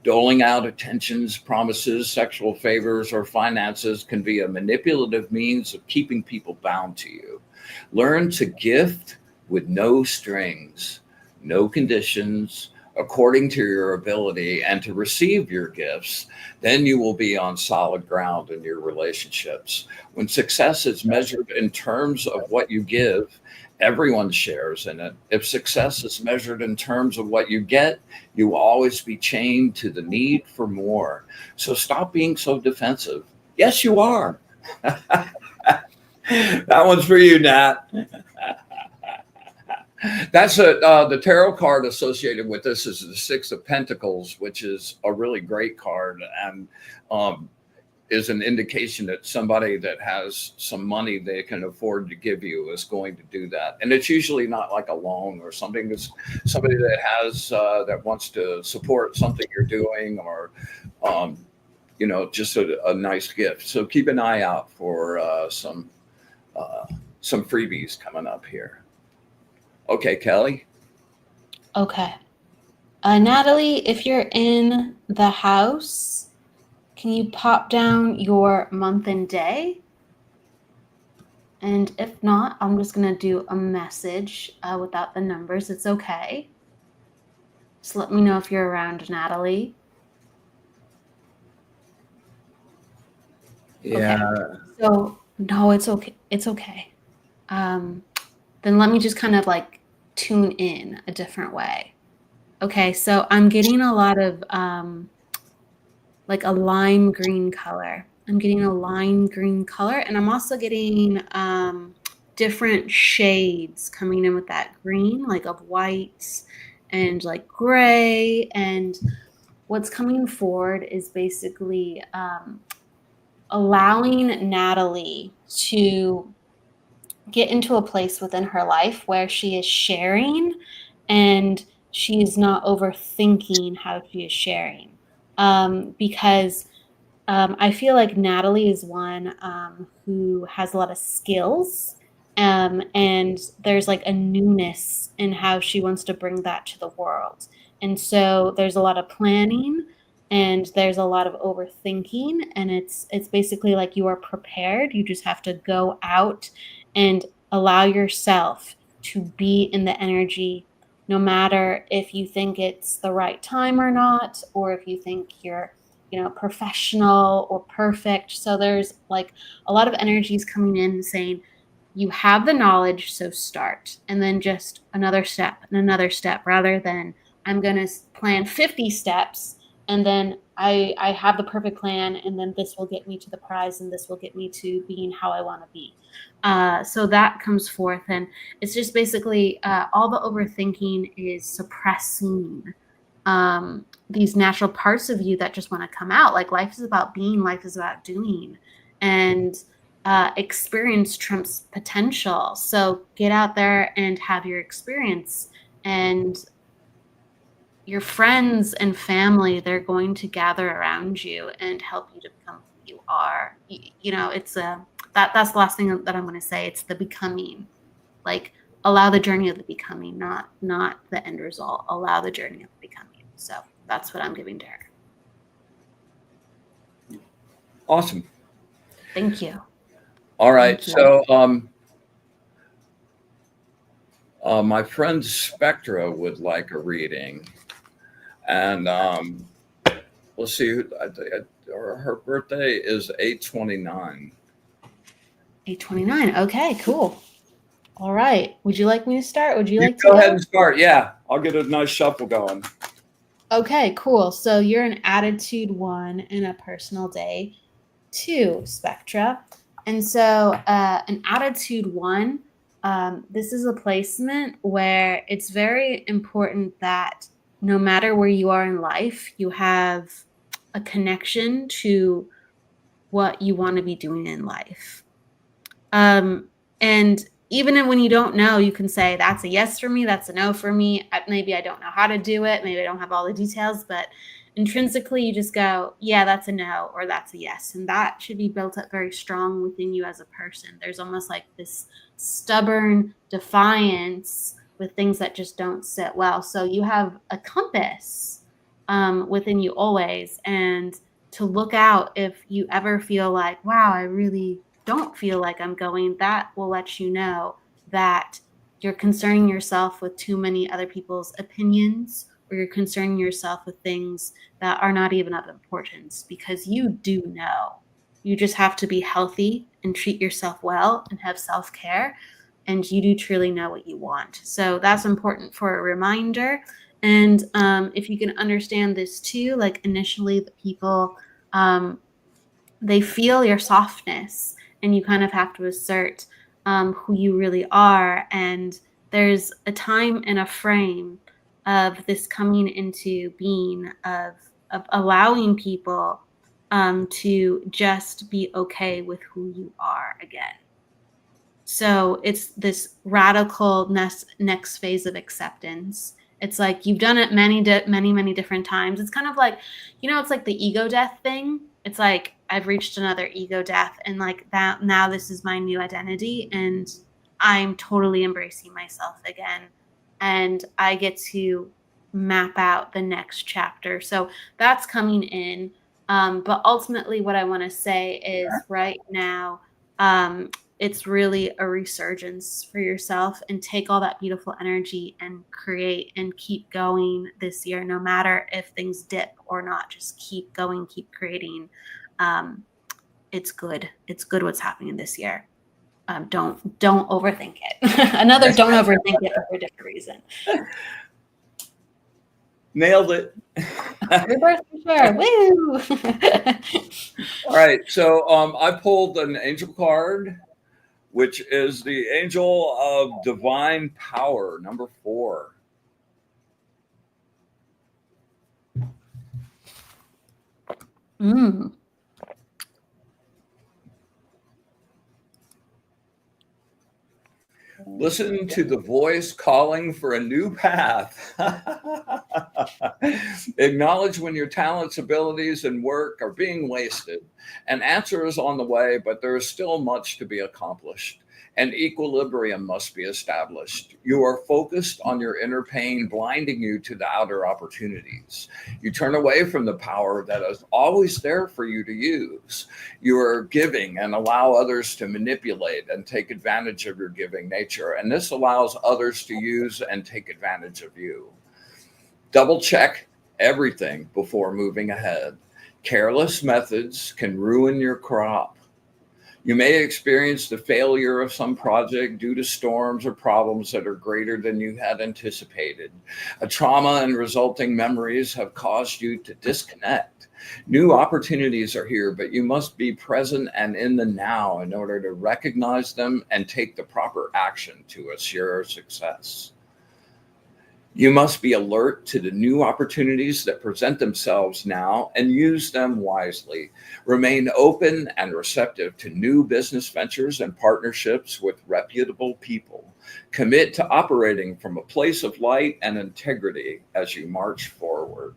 Speaker 1: Doling out attentions, promises, sexual favors, or finances can be a manipulative means of keeping people bound to you. Learn to gift with no strings, no conditions, according to your ability, and to receive your gifts. Then you will be on solid ground in your relationships. When success is measured in terms of what you give, everyone shares in it. If success is measured in terms of what you get, you will always be chained to the need for more. So stop being so defensive. Yes, you are. That one's for you, Nat. That's the tarot card associated with this is the Six of Pentacles, which is a really great card, and is an indication that somebody that has some money they can afford to give you is going to do that. And it's usually not like a loan or something. It's somebody that has that wants to support something you're doing, or just a nice gift. So keep an eye out for some freebies coming up here. Okay, Kelly.
Speaker 2: Okay. Natalie, if you're in the house, can you pop down your month and day? And if not, I'm just going to do a message without the numbers. It's okay. Just let me know if you're around, Natalie.
Speaker 1: Yeah.
Speaker 2: Okay. So, no, it's okay. It's okay. Then let me just kind of like tune in a different way. Okay, so I'm getting a lot of like a lime green color. I'm getting a lime green color, and I'm also getting different shades coming in with that green, like of whites and like gray. And what's coming forward is basically allowing Natalie to get into a place within her life where she is sharing and she is not overthinking how she is sharing. Because I feel like Natalie is one who has a lot of skills, and there's like a newness in how she wants to bring that to the world. And so there's a lot of planning and there's a lot of overthinking, and it's basically like you are prepared. You just have to go out and allow yourself to be in the energy, no matter if you think it's the right time or not, or if you think you're professional or perfect. So there's like a lot of energies coming in saying you have the knowledge, so start. And then just another step and another step, rather than I'm going to plan 50 steps and then I have the perfect plan, and then this will get me to the prize, and this will get me to being how I want to be. So that comes forth, and it's just basically all the overthinking is suppressing these natural parts of you that just want to come out. Like life is about being, life is about doing, and experience trumps potential. So get out there and have your experience, and your friends and family, they're going to gather around you and help you to become who you are. It's that's the last thing that I'm going to say. It's the becoming. Like allow the journey of the becoming, not the end result. Allow the journey of the becoming. So that's what I'm giving to her.
Speaker 1: Awesome.
Speaker 2: Thank you.
Speaker 1: All right. So my friend Spectra would like a reading. And let's see, her birthday is 8/29.
Speaker 2: 8/29. Okay, cool. All right. Would you like me to start? Would you
Speaker 1: You
Speaker 2: like to
Speaker 1: go ahead
Speaker 2: go?
Speaker 1: and start. Yeah, I'll get a nice shuffle going.
Speaker 2: Okay, cool. So you're an attitude 1 and a personal day 2 spectra. And so an attitude 1, this is a placement where it's very important that no matter where you are in life, you have a connection to what you want to be doing in life. And even when you don't know, you can say, that's a yes for me, that's a no for me. Maybe I don't know how to do it, maybe I don't have all the details, but intrinsically you just go, yeah, that's a no, or that's a yes. And that should be built up very strong within you as a person. There's almost like this stubborn defiance with things that just don't sit well. So you have a compass within you always. And to look out if you ever feel like, wow, I really don't feel like I'm going, that will let you know that you're concerning yourself with too many other people's opinions, or you're concerning yourself with things that are not even of importance, because you do know. You just have to be healthy and treat yourself well and have self-care, and you do truly know what you want. So that's important for a reminder. And if you can understand this too, like initially the people, they feel your softness, and you kind of have to assert who you really are. And there's a time and a frame of this coming into being, of allowing people to just be okay with who you are again. So it's this radical next phase of acceptance. It's like you've done it many different times. It's kind of like, it's like the ego death thing. It's like I've reached another ego death, and like that now this is my new identity, and I'm totally embracing myself again, and I get to map out the next chapter. So that's coming in. But ultimately, what I want to say is right now, it's really a resurgence for yourself, and take all that beautiful energy and create and keep going this year, no matter if things dip or not. Just keep going, keep creating. It's good. It's good what's happening this year. Don't overthink it. Another don't overthink it, but for a different reason.
Speaker 1: Nailed it.
Speaker 2: Reverse for sure. Woo!
Speaker 1: All right. So I pulled an angel card, which is the angel of divine power, number 4. Listen to the voice calling for a new path. Acknowledge when your talents, abilities, and work are being wasted. An answer is on the way, but there is still much to be accomplished. And equilibrium must be established. You are focused on your inner pain, blinding you to the outer opportunities. You turn away from the power that is always there for you to use. You are giving and allow others to manipulate and take advantage of your giving nature. And this allows others to use and take advantage of you. Double check everything before moving ahead. Careless methods can ruin your crop. You may experience the failure of some project due to storms or problems that are greater than you had anticipated. A trauma and resulting memories have caused you to disconnect. New opportunities are here, but you must be present and in the now in order to recognize them and take the proper action to assure success. You must be alert to the new opportunities that present themselves now and use them wisely. Remain open and receptive to new business ventures and partnerships with reputable people. Commit to operating from a place of light and integrity as you march forward.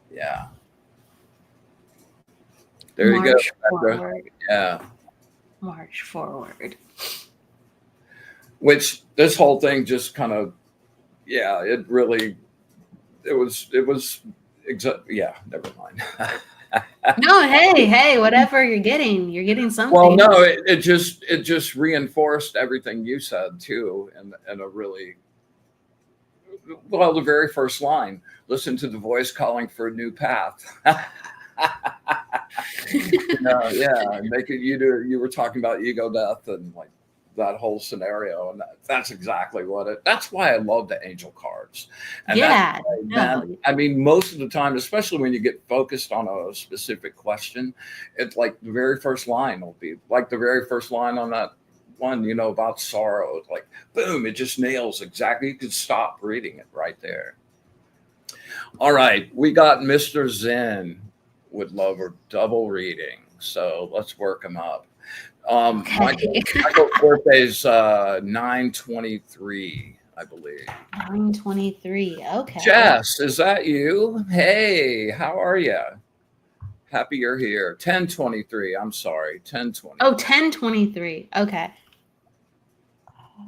Speaker 1: Yeah. There you
Speaker 2: March
Speaker 1: go.
Speaker 2: forward.
Speaker 1: Yeah.
Speaker 2: March forward.
Speaker 1: Which this whole thing just kind of, yeah, it was yeah, never mind.
Speaker 2: No, hey, whatever you're getting something.
Speaker 1: Well, no, it just reinforced everything you said too, and a really, well, the very first line: listen to the voice calling for a new path. Yeah, make it you were talking about ego death and like that whole scenario, and that's exactly what it. That's why I love the angel cards, and that's
Speaker 2: Yeah,
Speaker 1: why, man.
Speaker 2: no,
Speaker 1: I mean, most of the time, especially when you get focused on a specific question, it's like the very first line will be like the very first line on that one, about sorrow. It's like boom, it just nails exactly. You could stop reading it right there. All right, we got Mr. Zen would love a double reading, so let's work him up.
Speaker 2: okay.
Speaker 1: Michael's birthday's 9/23, I believe.
Speaker 2: 9/23. Okay.
Speaker 1: Jess, is that you? Hey, how are you? Happy you're here. 10/23. I'm sorry, 10/20.
Speaker 2: Oh, 10/23. Okay.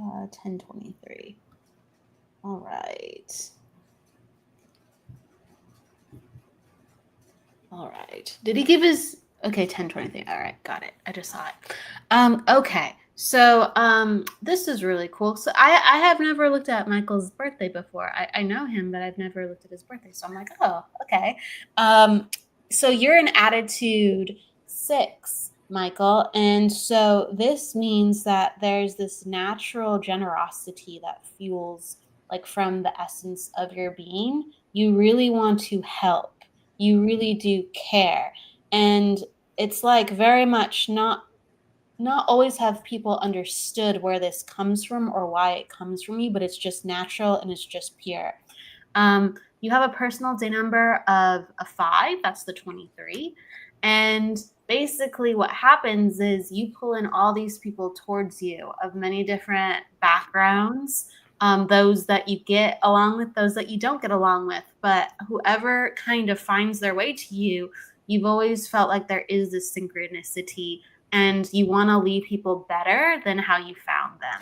Speaker 2: 10/23. All right. All right. Did he give his okay, 10/23. All right, got it. I just saw it. Okay. So this is really cool. So I have never looked at Michael's birthday before. I know him, but I've never looked at his birthday. So I'm like, oh, okay. So you're an attitude 6, Michael. And so this means that there's this natural generosity that fuels like from the essence of your being. You really want to help. You really do care. And it's like very much not always have people understood where this comes from or why it comes from you, but it's just natural and it's just pure. You have a personal day number of a 5, that's the 23. And basically what happens is you pull in all these people towards you of many different backgrounds, those that you get along with, those that you don't get along with, but whoever kind of finds their way to you, you've always felt like there is this synchronicity and you want to leave people better than how you found them.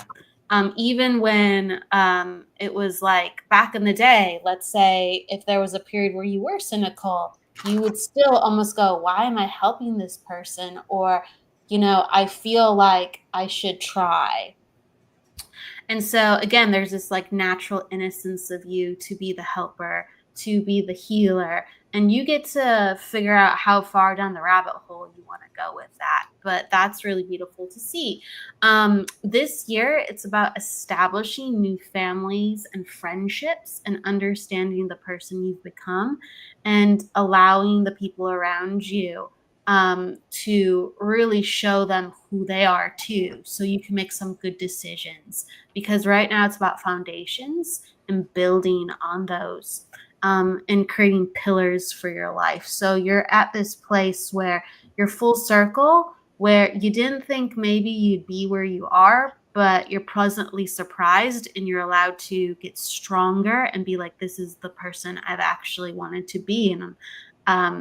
Speaker 2: Even when it was like back in the day, let's say if there was a period where you were cynical, you would still almost go, why am I helping this person? Or, I feel like I should try. And so again, there's this like natural innocence of you to be the helper, to be the healer, and you get to figure out how far down the rabbit hole you want to go with that. But that's really beautiful to see. This year, it's about establishing new families and friendships and understanding the person you've become and allowing the people around you to really show them who they are too, so you can make some good decisions. Because right now it's about foundations and building on those, and creating pillars for your life. So you're at this place where you're full circle, where you didn't think maybe you'd be where you are, but you're pleasantly surprised and you're allowed to get stronger and be like, this is the person I've actually wanted to be. And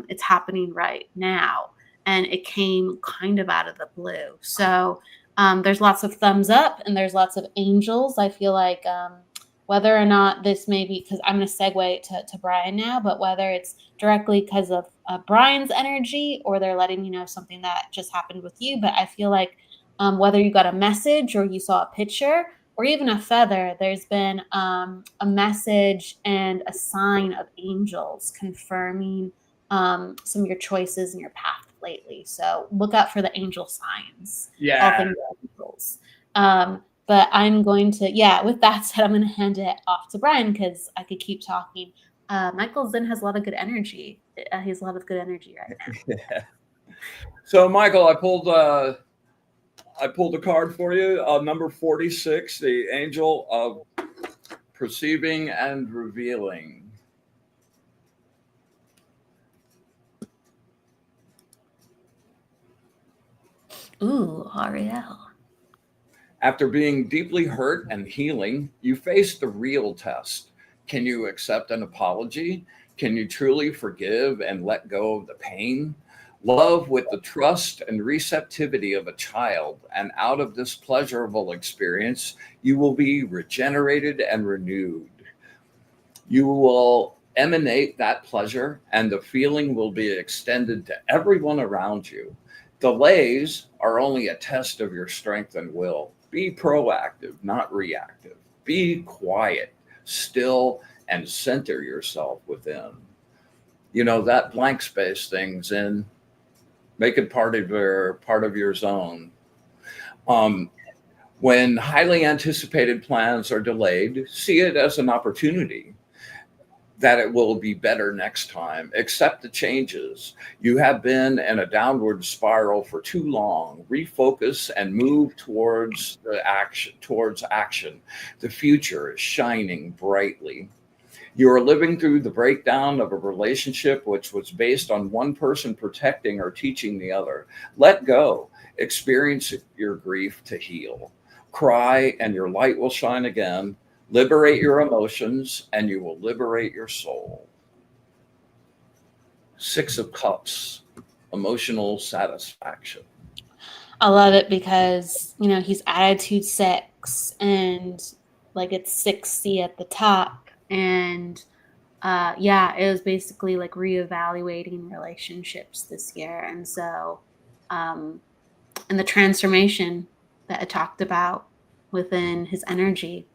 Speaker 2: it's happening right now. And it came kind of out of the blue. So there's lots of thumbs up and there's lots of angels. I feel like whether or not this may be, because I'm going to segue to Bryan now, but whether it's directly because of Bryan's energy or they're letting you know something that just happened with you. But I feel like whether you got a message or you saw a picture or even a feather, there's been a message and a sign of angels confirming some of your choices and your path lately. So look out for the angel signs.
Speaker 1: Yeah.
Speaker 2: All things angels. But I'm going to, with that said, I'm going to hand it off to Bryan because I could keep talking. Michael Zen has a lot of good energy. He has a lot of good energy right now.
Speaker 1: Yeah. So, Michael, I pulled a card for you. Number 46, the angel of perceiving and revealing.
Speaker 2: Ooh, Ariel.
Speaker 1: After being deeply hurt and healing, you face the real test. Can you accept an apology? Can you truly forgive and let go of the pain? Love with the trust and receptivity of a child, and out of this pleasurable experience, you will be regenerated and renewed. You will emanate that pleasure, and the feeling will be extended to everyone around you. Delays are only a test of your strength and will. Be proactive, not reactive. Be quiet, still, and center yourself within. That blank space thing's in. Make it part of your zone. When highly anticipated plans are delayed, see it as an opportunity that it will be better next time. Accept the changes. You have been in a downward spiral for too long. Refocus and move towards action. The future is shining brightly. You are living through the breakdown of a relationship which was based on one person protecting or teaching the other. Let go. Experience your grief to heal. Cry, and your light will shine again. Liberate your emotions, and you will liberate your soul. Six of Cups, emotional satisfaction.
Speaker 2: I love it because, he's attitude 6 and like it's 60 at the top. And yeah, it was basically like reevaluating relationships this year. And so, and the transformation that it talked about within his energy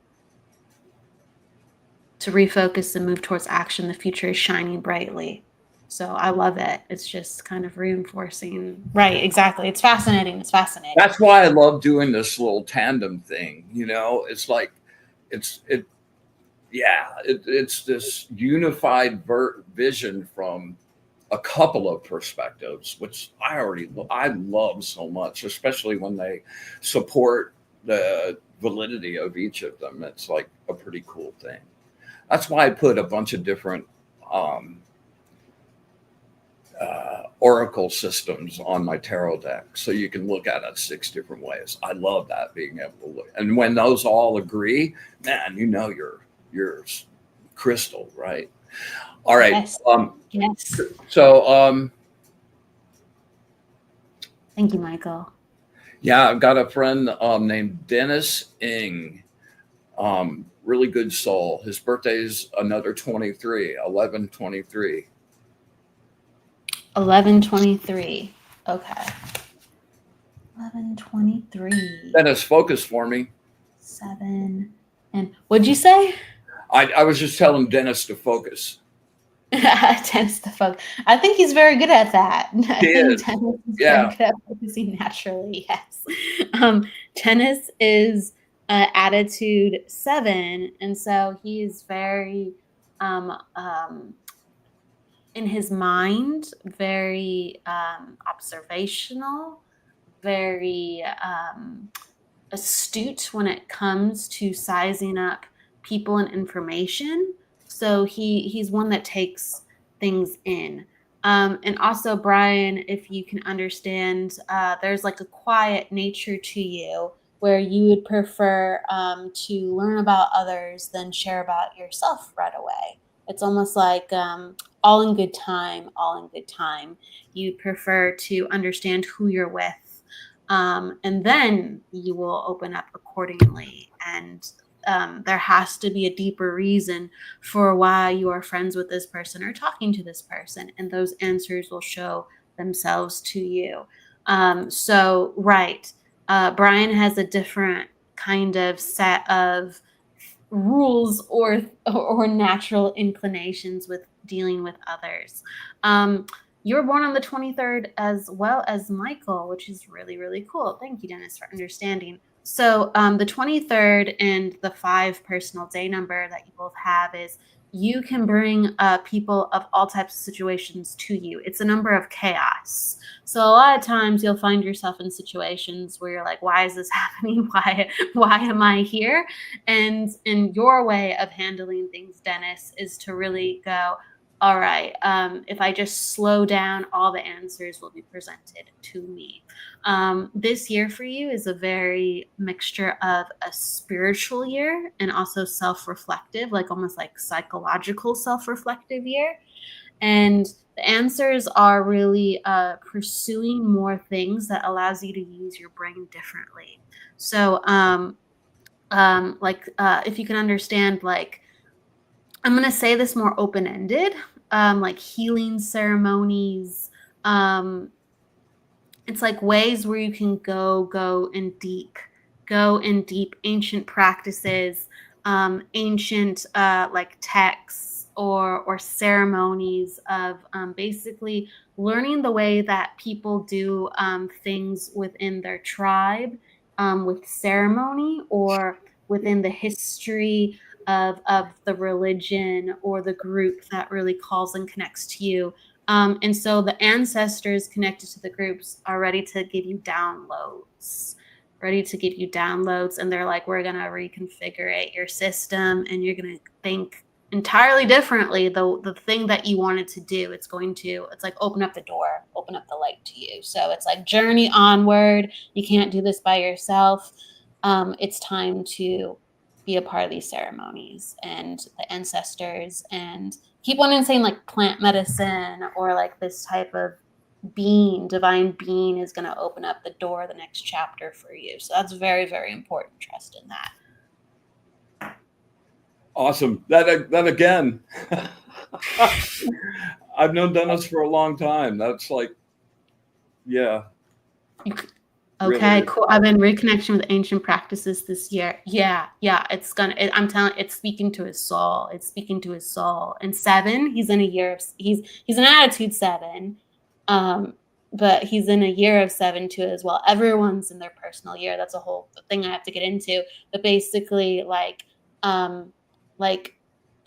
Speaker 2: to refocus and move towards action. The future is shining brightly. So I love it. It's just kind of reinforcing. Right, exactly. It's fascinating. It's fascinating.
Speaker 1: That's why I love doing this little tandem thing. It's like, it's this unified vision from a couple of perspectives, which I love so much, especially when they support the validity of each of them. It's like a pretty cool thing. That's why I put a bunch of different oracle systems on my tarot deck, so you can look at it 6 different ways. I love that, being able to look, and when those all agree, man, you're crystal, right? All right.
Speaker 2: Yes. Yes.
Speaker 1: So
Speaker 2: thank you, Michael.
Speaker 1: yeah, I've got a friend named Dennis Ng. Really good soul. His birthday's another 23, 11/23.
Speaker 2: 11/23. Okay. 11/23.
Speaker 1: Dennis, focus for me.
Speaker 2: 7. And what'd you say?
Speaker 1: I was just telling Dennis to focus.
Speaker 2: Dennis to focus. I think he's very good at that.
Speaker 1: He is.
Speaker 2: Dennis is
Speaker 1: Yeah.
Speaker 2: very good at focusing naturally. Yes. Dennis is attitude 7, and so he is very in his mind, very observational, very astute when it comes to sizing up people and information. So he's one that takes things in. And also, Bryan, if you can understand, there's like a quiet nature to you where you would prefer to learn about others than share about yourself right away. It's almost like all in good time, all in good time. You prefer to understand who you're with, and then you will open up accordingly. And there has to be a deeper reason for why you are friends with this person or talking to this person, and those answers will show themselves to you. So, right, Bryan has a different kind of set of rules or natural inclinations with dealing with others. You were born on the 23rd as well as Michael, which is really, really cool. Thank you, Dennis, for understanding. So the 23rd and the 5 personal day number that you both have is you can bring people of all types of situations to you. It's a number of chaos. So a lot of times you'll find yourself in situations where you're like, why is this happening? Why am I here? And in your way of handling things, Dennis, is to really go, all right, if I just slow down, all the answers will be presented to me. This year for you is a very mixture of a spiritual year and also self-reflective, like almost like psychological self-reflective year. And the answers are really pursuing more things that allows you to use your brain differently. So if you can understand, like, I'm going to say this more open-ended, like healing ceremonies. It's like ways where you can go in deep ancient practices, ancient like texts or ceremonies of basically learning the way that people do things within their tribe, with ceremony or within the history of the religion or the group that really calls and connects to you. And so the ancestors connected to the groups are ready to give you downloads. And they're like, we're going to reconfigure your system and you're going to think entirely differently. The thing that you wanted to do, it's like open up the door, open up the light to you. So it's like journey onward. You can't do this by yourself. It's time to be a part of these ceremonies and the ancestors, and keep on in saying like plant medicine or like this type of divine being is going to open up the door, the next chapter for you. So that's very, very important. Trust in that.
Speaker 1: Awesome. That again, I've known Dennis for a long time. That's like, yeah.
Speaker 2: Okay,
Speaker 1: really.
Speaker 2: cool. I've been reconnection with ancient practices this year. Yeah. I'm telling, it's speaking to his soul. It's speaking to his soul. And 7, he's in a year of, he's an attitude 7. But he's in a year of 7 too as well. Everyone's in their personal year. That's a whole thing I have to get into. But basically, like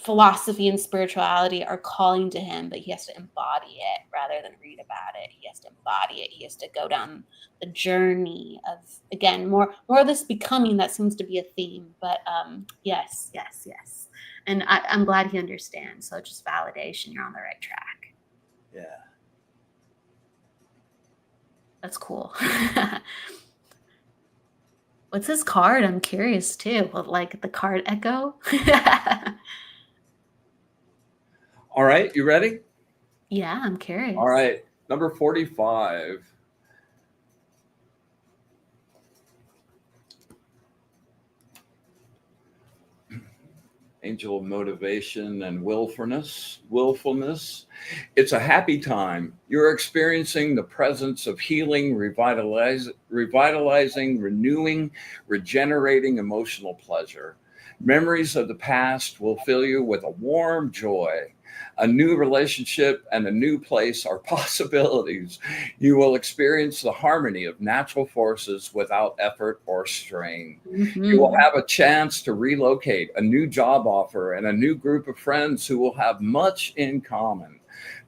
Speaker 2: philosophy and spirituality are calling to him, but he has to embody it rather than read about it. He has to embody it. He has to go down the journey of, again, more of this becoming. That seems to be a theme. But yes. And I'm glad he understands. So just validation. You're on the right track.
Speaker 1: Yeah.
Speaker 2: That's cool. What's his card? I'm curious too. Like the card echo.
Speaker 1: All right. You ready?
Speaker 2: Yeah, I'm curious.
Speaker 1: All right. Number 45. Angel of motivation and willfulness. It's a happy time. You're experiencing the presence of healing, revitalizing, renewing, regenerating emotional pleasure. Memories of the past will fill you with a warm joy. A new relationship and a new place are possibilities. You will experience the harmony of natural forces without effort or strain.
Speaker 2: Mm-hmm.
Speaker 1: You will have a chance to relocate, a new job offer, and a new group of friends who will have much in common.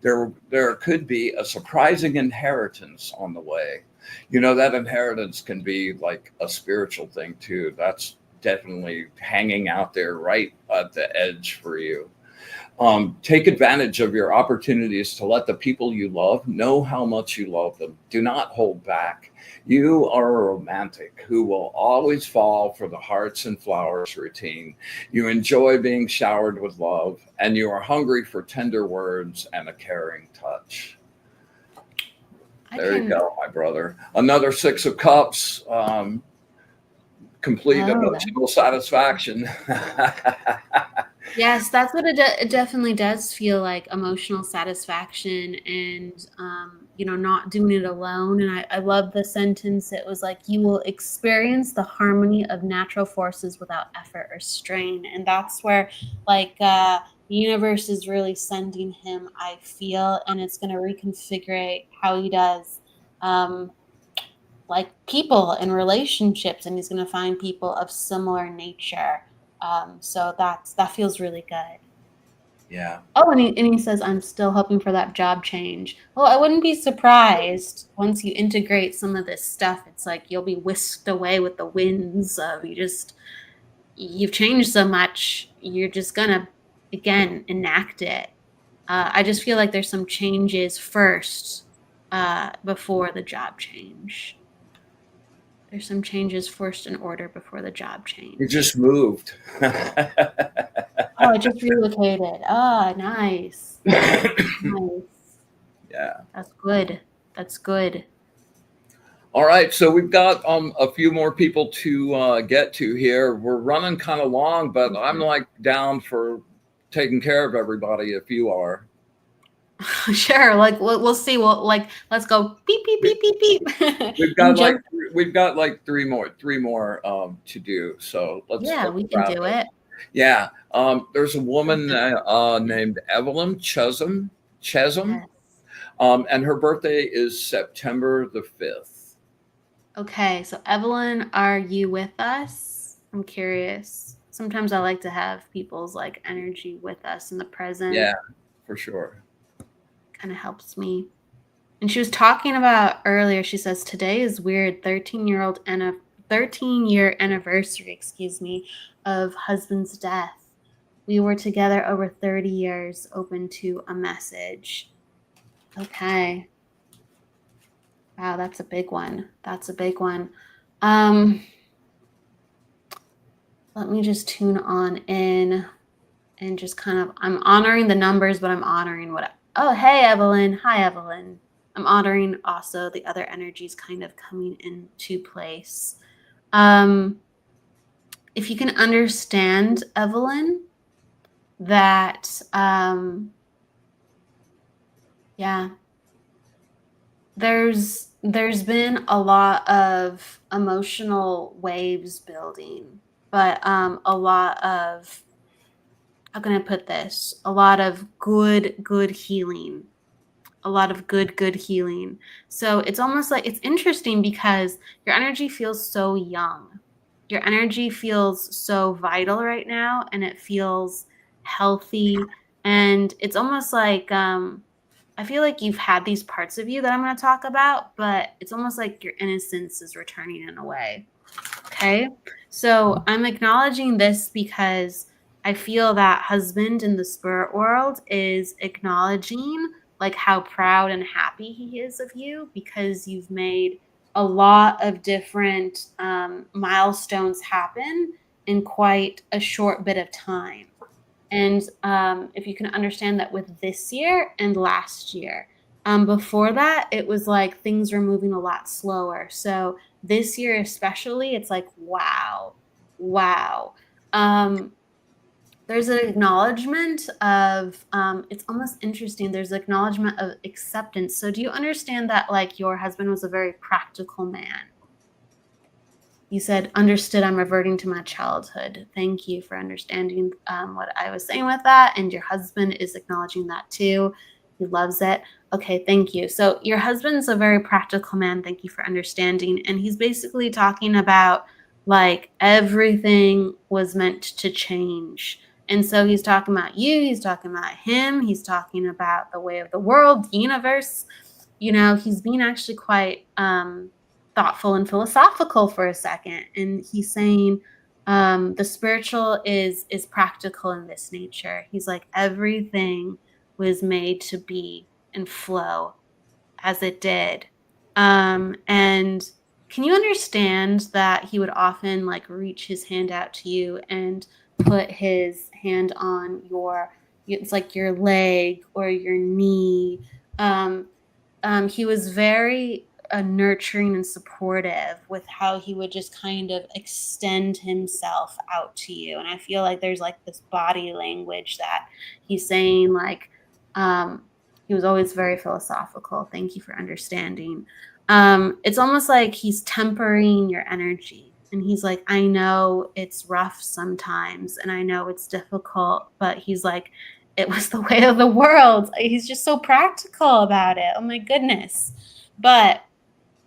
Speaker 1: There could be a surprising inheritance on the way. You know, that inheritance can be like a spiritual thing too. That's definitely hanging out there right at the edge for you. Take advantage of your opportunities to let the people you love know how much you love them. Do not hold back. You are a romantic who will always fall for the hearts and flowers routine. You enjoy being showered with love, and you are hungry for tender words and a caring touch. There you go, my brother. Another 6 of Cups. Complete emotional satisfaction.
Speaker 2: Yes, that's what it definitely does feel like, emotional satisfaction, and not doing it alone. And I love the sentence. It was like, you will experience the harmony of natural forces without effort or strain. And that's where the universe is really sending him, I feel, and it's going to reconfigure how he does people and relationships, and he's going to find people of similar nature. So that feels really good.
Speaker 1: Yeah.
Speaker 2: Oh, and he says, I'm still hoping for that job change. Well, I wouldn't be surprised once you integrate some of this stuff. It's like you'll be whisked away with the winds of you've changed so much. You're just gonna, again, enact it. I just feel like there's some changes first before the job change. There's some changes first in order before the job change.
Speaker 1: You just moved.
Speaker 2: Oh, I just relocated. Ah, nice. Nice.
Speaker 1: Yeah.
Speaker 2: That's good.
Speaker 1: All right. So we've got a few more people to get to here. We're running kind of long, but I'm down for taking care of everybody if you are.
Speaker 2: Sure. We'll see. Let's go. Beep beep beep beep beep.
Speaker 1: We've got like three more to do. So
Speaker 2: we can do it.
Speaker 1: Yeah. There's a woman named Evelyn Chesum.
Speaker 2: Yes.
Speaker 1: And her birthday is September the 5th.
Speaker 2: Okay, so Evelyn, are you with us? I'm curious. Sometimes I like to have people's like energy with us in the present.
Speaker 1: Yeah, for sure.
Speaker 2: Kind of helps me. And she was talking about earlier, she says today is weird, 13-year-old and a 13-year anniversary, excuse me, of husband's death. We were together over 30 years, open to a message. Okay. Wow, that's a big one. That's a big one. Let me just tune on in and just kind of, I'm honoring the numbers, but I'm honoring oh, hey, Evelyn. Hi, Evelyn. I'm honoring also the other energies kind of coming into place. If you can understand, Evelyn, that, yeah, there's been a lot of emotional waves building, but a lot of, how can I put this? A lot of good healing. A lot of good healing. So it's almost like it's interesting because your energy feels so young. Your energy feels so vital right now and it feels healthy. And it's almost like I feel like you've had these parts of you that I'm going to talk about, but it's almost like your innocence is returning in a way. Okay. So I'm acknowledging this because I feel that husband in the spirit world is acknowledging like how proud and happy he is of you because you've made a lot of different milestones happen in quite a short bit of time. And if you can understand that with this year and last year, before that, it was like things were moving a lot slower. So this year, especially, it's like, wow, wow. Um, there's an acknowledgement of, it's almost interesting. There's acknowledgement of acceptance. So do you understand that like your husband was a very practical man? You said, understood, I'm reverting to my childhood. Thank you for understanding what I was saying with that. And your husband is acknowledging that too. He loves it. Okay, thank you. So your husband's a very practical man. Thank you for understanding. And he's basically talking about like everything was meant to change. And so he's talking about you, he's talking about him, he's talking about the way of the world, the universe. You know, he's being actually quite thoughtful and philosophical for a second, and he's saying the spiritual is practical in this nature. He's like everything was made to be and flow as it did. And can you understand that he would often like reach his hand out to you and put his hand on your, it's like your leg or your knee. um, he was very nurturing and supportive with how he would just kind of extend himself out to you. And I feel like there's like this body language that he's saying, like, he was always very philosophical. Thank you for understanding. It's almost like he's tempering your energy. And he's like, I know it's rough sometimes and I know it's difficult, but he's like, it was the way of the world. He's just so practical about it. Oh my goodness. But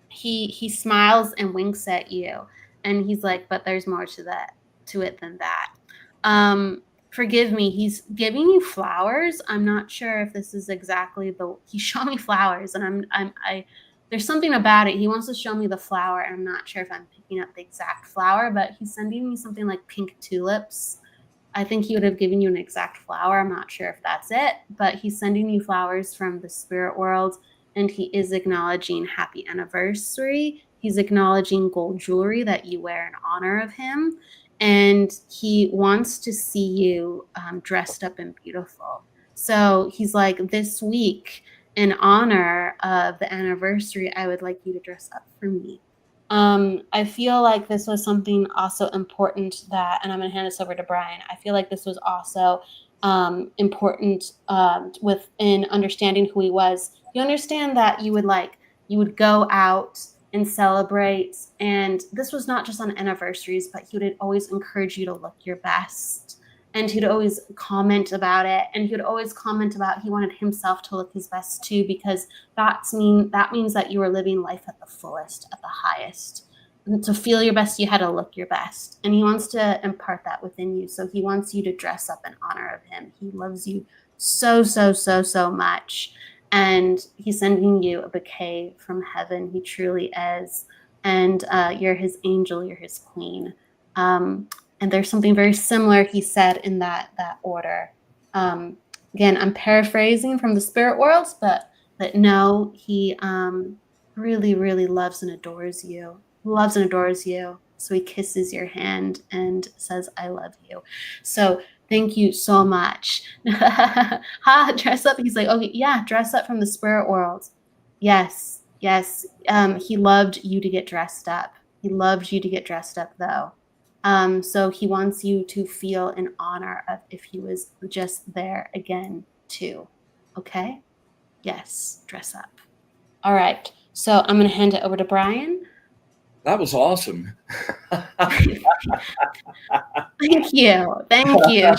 Speaker 2: he smiles and winks at you and he's like, but there's more to it than that. Forgive me, he's giving you flowers. I'm not sure if this is exactly he showed me flowers and I there's something about it. He wants to show me the flower and I'm not sure if I'm picking up the exact flower, but he's sending me something like pink tulips. I think he would have given you an exact flower. I'm not sure if that's it, but he's sending you flowers from the spirit world and he is acknowledging happy anniversary. He's acknowledging gold jewelry that you wear in honor of him. And he wants to see you dressed up and beautiful. So he's like, this week, in honor of the anniversary, I would like you to dress up for me. I feel like this was something also important that, and I'm going to hand this over to Bryan. I feel like this was also important within understanding who he was. You understand that you would go out and celebrate, and this was not just on anniversaries, but he would always encourage you to look your best. And he'd always comment about it. And he would always comment about he wanted himself to look his best too, because that means that you were living life at the fullest, at the highest. And to feel your best, you had to look your best. And he wants to impart that within you. So he wants you to dress up in honor of him. He loves you so, so, so, so much. And he's sending you a bouquet from heaven. He truly is. And you're his angel, you're his queen. And there's something very similar he said in that order. Again, I'm paraphrasing from the spirit worlds, but no, he really, really loves and adores you. Loves and adores you. So he kisses your hand and says, I love you. So thank you so much. Ha, dress up. He's like, okay, yeah, dress up from the spirit world. Yes, yes. He loved you to get dressed up. He loved you to get dressed up, though. So he wants you to feel in honor of if he was just there again, too. Okay? Yes, dress up. All right. So I'm going to hand it over to Bryan.
Speaker 1: That was awesome.
Speaker 2: Thank you. Thank you.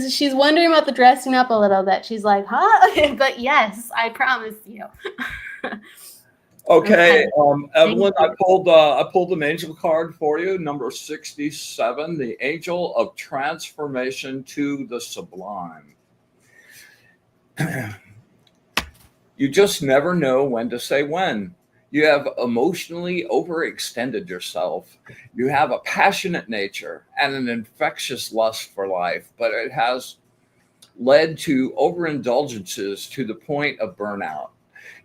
Speaker 2: She's wondering about the dressing up a little bit. She's like, huh? But yes, I promise you.
Speaker 1: Okay, Evelyn, I pulled an angel card for you, number 67, the angel of transformation to the sublime. You just never know when to say when. You have emotionally overextended yourself. You have a passionate nature and an infectious lust for life, but it has led to overindulgences to the point of burnout.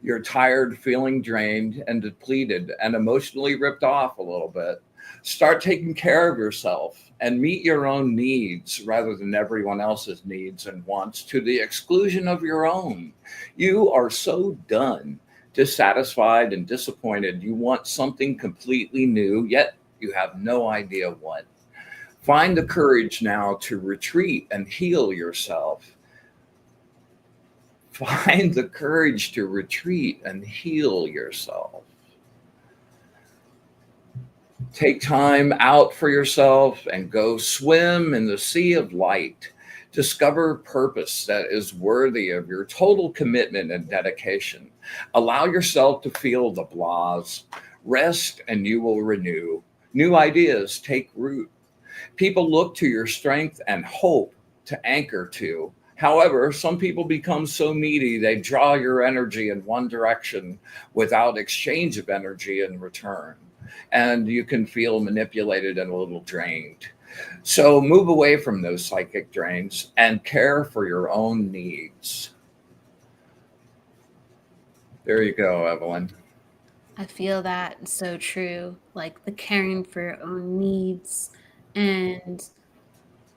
Speaker 1: You're tired, feeling drained and depleted and emotionally ripped off a little bit. Start taking care of yourself and meet your own needs rather than everyone else's needs and wants to the exclusion of your own. You are so done, dissatisfied, and disappointed. You want something completely new, yet you have no idea what. Find the courage now to retreat and heal yourself. Find the courage to retreat and heal yourself. Take time out for yourself and go swim in the sea of light. Discover purpose that is worthy of your total commitment and dedication. Allow yourself to feel the blahs. Rest and you will renew. New ideas take root. People look to your strength and hope to anchor to. However, some people become so needy, they draw your energy in one direction without exchange of energy in return. And you can feel manipulated and a little drained. So move away from those psychic drains and care for your own needs. There you go, Evelyn.
Speaker 2: I feel that so true. Like the caring for your own needs and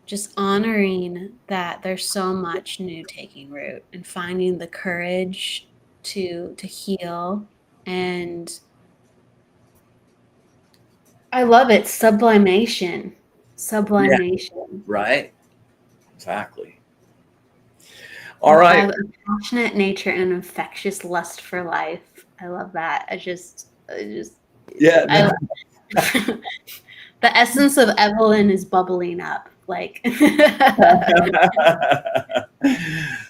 Speaker 2: just honoring that there's so much new taking root and finding the courage to heal. And I love it. Sublimation. Sublimation.
Speaker 1: Right? Exactly. All right.
Speaker 2: Have a passionate nature and an infectious lust for life. I love that.
Speaker 1: Yeah. No.
Speaker 2: The essence of Evelyn is bubbling up. Like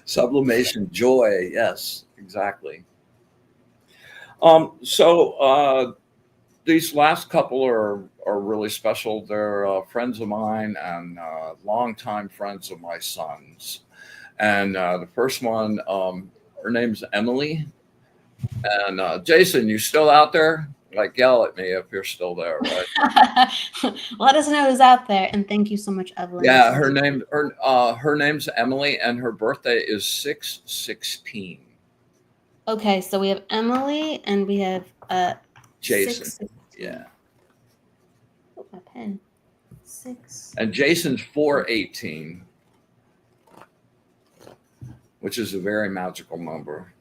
Speaker 1: Sublimation, joy. Yes, exactly. These last couple are really special. They're friends of mine and longtime friends of my son's. And the first one, her name's Emily. And Jason, you still out there? Like, yell at me if you're still there, right?
Speaker 2: Let us know who's out there, and thank you so much, Evelyn.
Speaker 1: Yeah, her name's Emily, and her birthday is 6/16.
Speaker 2: Okay, so we have Emily, and we have
Speaker 1: Jason.
Speaker 2: 6/16.
Speaker 1: Yeah.
Speaker 2: Oh, my pen. 6.
Speaker 1: And Jason's 4/18, which is a very magical number.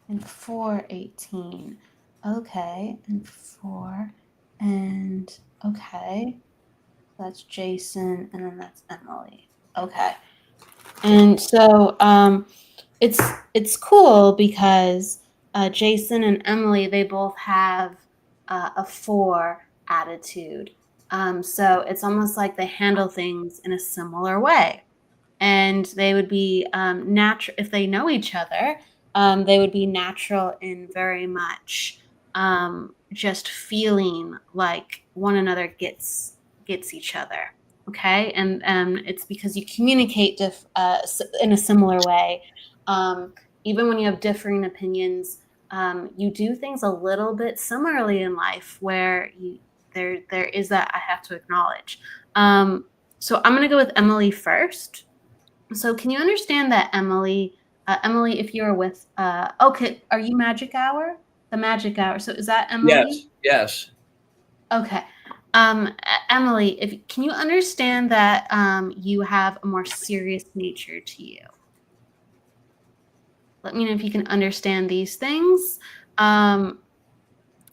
Speaker 2: And 4/18. Okay, and 4, and okay. That's Jason, and then that's Emily. Okay. And so it's cool because Jason and Emily, they both have a 4 attitude. So it's almost like they handle things in a similar way. And they would be natural if they know each other. They would be natural in very much just feeling like one another gets each other. Okay, and it's because you communicate in a similar way. Um, Even when you have differing opinions, you do things a little bit similarly in life, where there is that I have to acknowledge. So I'm going to go with Emily first. So can you understand that Emily, if you're with, okay, are you Magic Hour? The Magic Hour. So is that
Speaker 1: Yes,
Speaker 2: Emily?
Speaker 1: yes.
Speaker 2: Okay. Emily, if can you understand that you have a more serious nature to you? Let me know if you can understand these things. Um,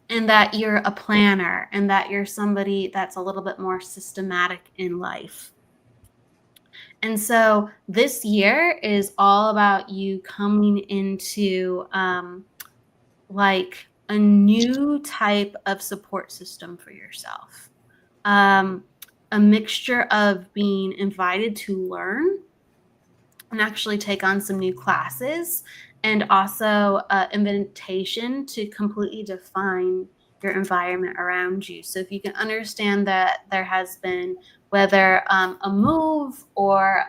Speaker 2: and that you're a planner and that you're somebody that's a little bit more systematic in life. And so this year is all about you coming into like a new type of support system for yourself. Um, a mixture of being invited to learn and actually take on some new classes, and also invitation to completely define your environment around you. So if you can understand that there has been, whether a move or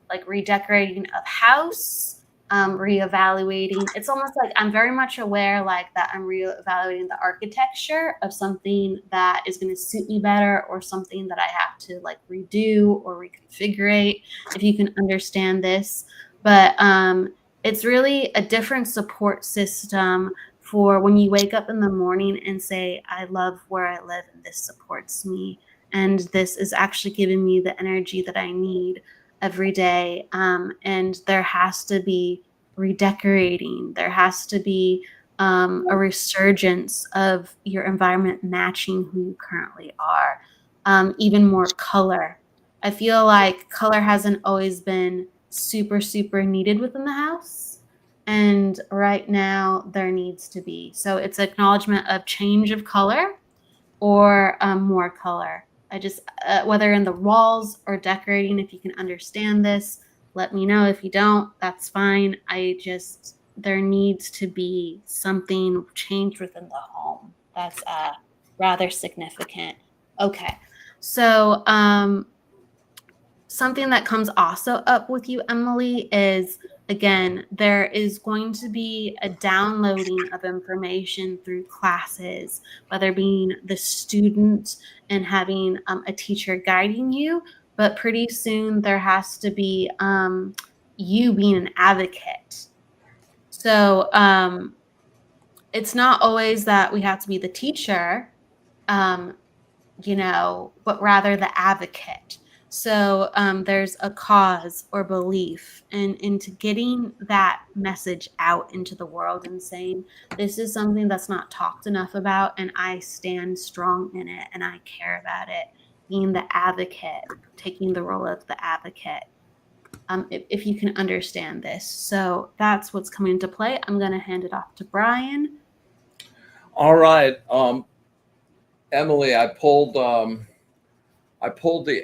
Speaker 2: like redecorating a house, reevaluating, it's almost like I'm very much aware like that I'm reevaluating the architecture of something that is going to suit me better, or something that I have to like redo or reconfigure, if you can understand this. But it's really a different support system for when you wake up in the morning and say, I love where I live and this supports me. And this is actually giving me the energy that I need every day. And there has to be redecorating, there has to be a resurgence of your environment matching who you currently are. Even more color. I feel like color hasn't always been super, super needed within the house. And right now there needs to be. So it's acknowledgement of change of color, or more color. I just, whether in the walls or decorating, if you can understand this, let me know. If you don't, that's fine. There needs to be something changed within the home. That's rather significant. Okay. So, something that comes also up with you, Emily, is again, there is going to be a downloading of information through classes, whether being the student and having a teacher guiding you, but pretty soon there has to be you being an advocate. So it's not always that we have to be the teacher. Um, but rather the advocate. So there's a cause or belief, and into getting that message out into the world and saying, this is something that's not talked enough about, and I stand strong in it and I care about it. Being the advocate, taking the role of the advocate. If you can understand this. So that's what's coming into play. I'm going to hand it off to Bryan.
Speaker 1: All right. Emily, I pulled the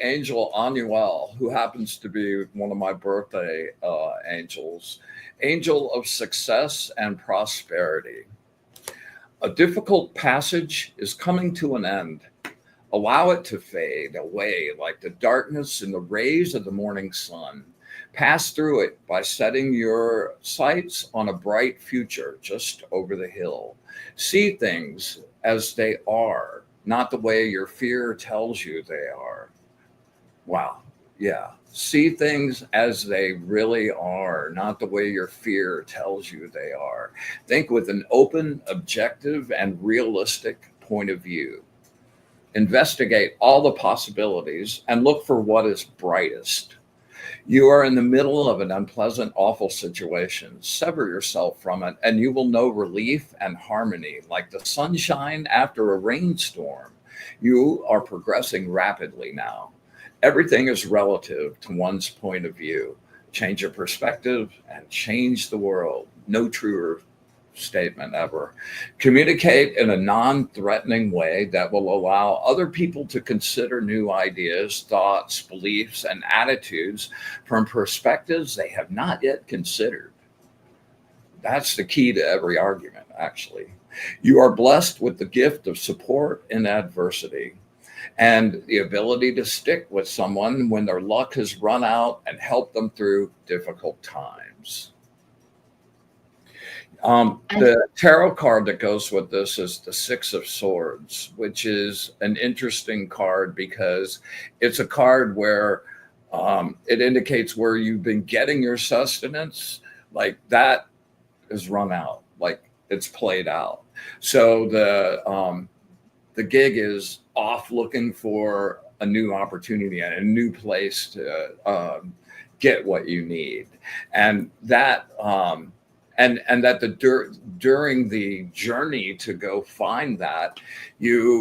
Speaker 1: angel Anuel, who happens to be one of my birthday angels, angel of success and prosperity. A difficult passage is coming to an end. Allow it to fade away like the darkness in the rays of the morning sun. Pass through it by setting your sights on a bright future just over the hill. See things as they are, not the way your fear tells you they are. Wow. Yeah. See things as they really are, not the way your fear tells you they are. Think with an open, objective, and realistic point of view. Investigate all the possibilities and look for what is brightest. You are in the middle of an unpleasant, awful situation. Sever yourself from it, and you will know relief and harmony like the sunshine after a rainstorm. You are progressing rapidly now. Everything is relative to one's point of view. Change your perspective and change the world. No truer statement ever. Communicate in a non-threatening way that will allow other people to consider new ideas, thoughts, beliefs, and attitudes from perspectives they have not yet considered. That's the key to every argument, actually. You are blessed with the gift of support in adversity and the ability to stick with someone when their luck has run out and help them through difficult times.
Speaker 2: I,
Speaker 1: The tarot card that goes with this is the Six of Swords, which is an interesting card because it's a card where it indicates where you've been getting your sustenance, like that is run out, like it's played out. So the gig is off looking for a new opportunity and a new place to get what you need, and that and that during the journey to go find that,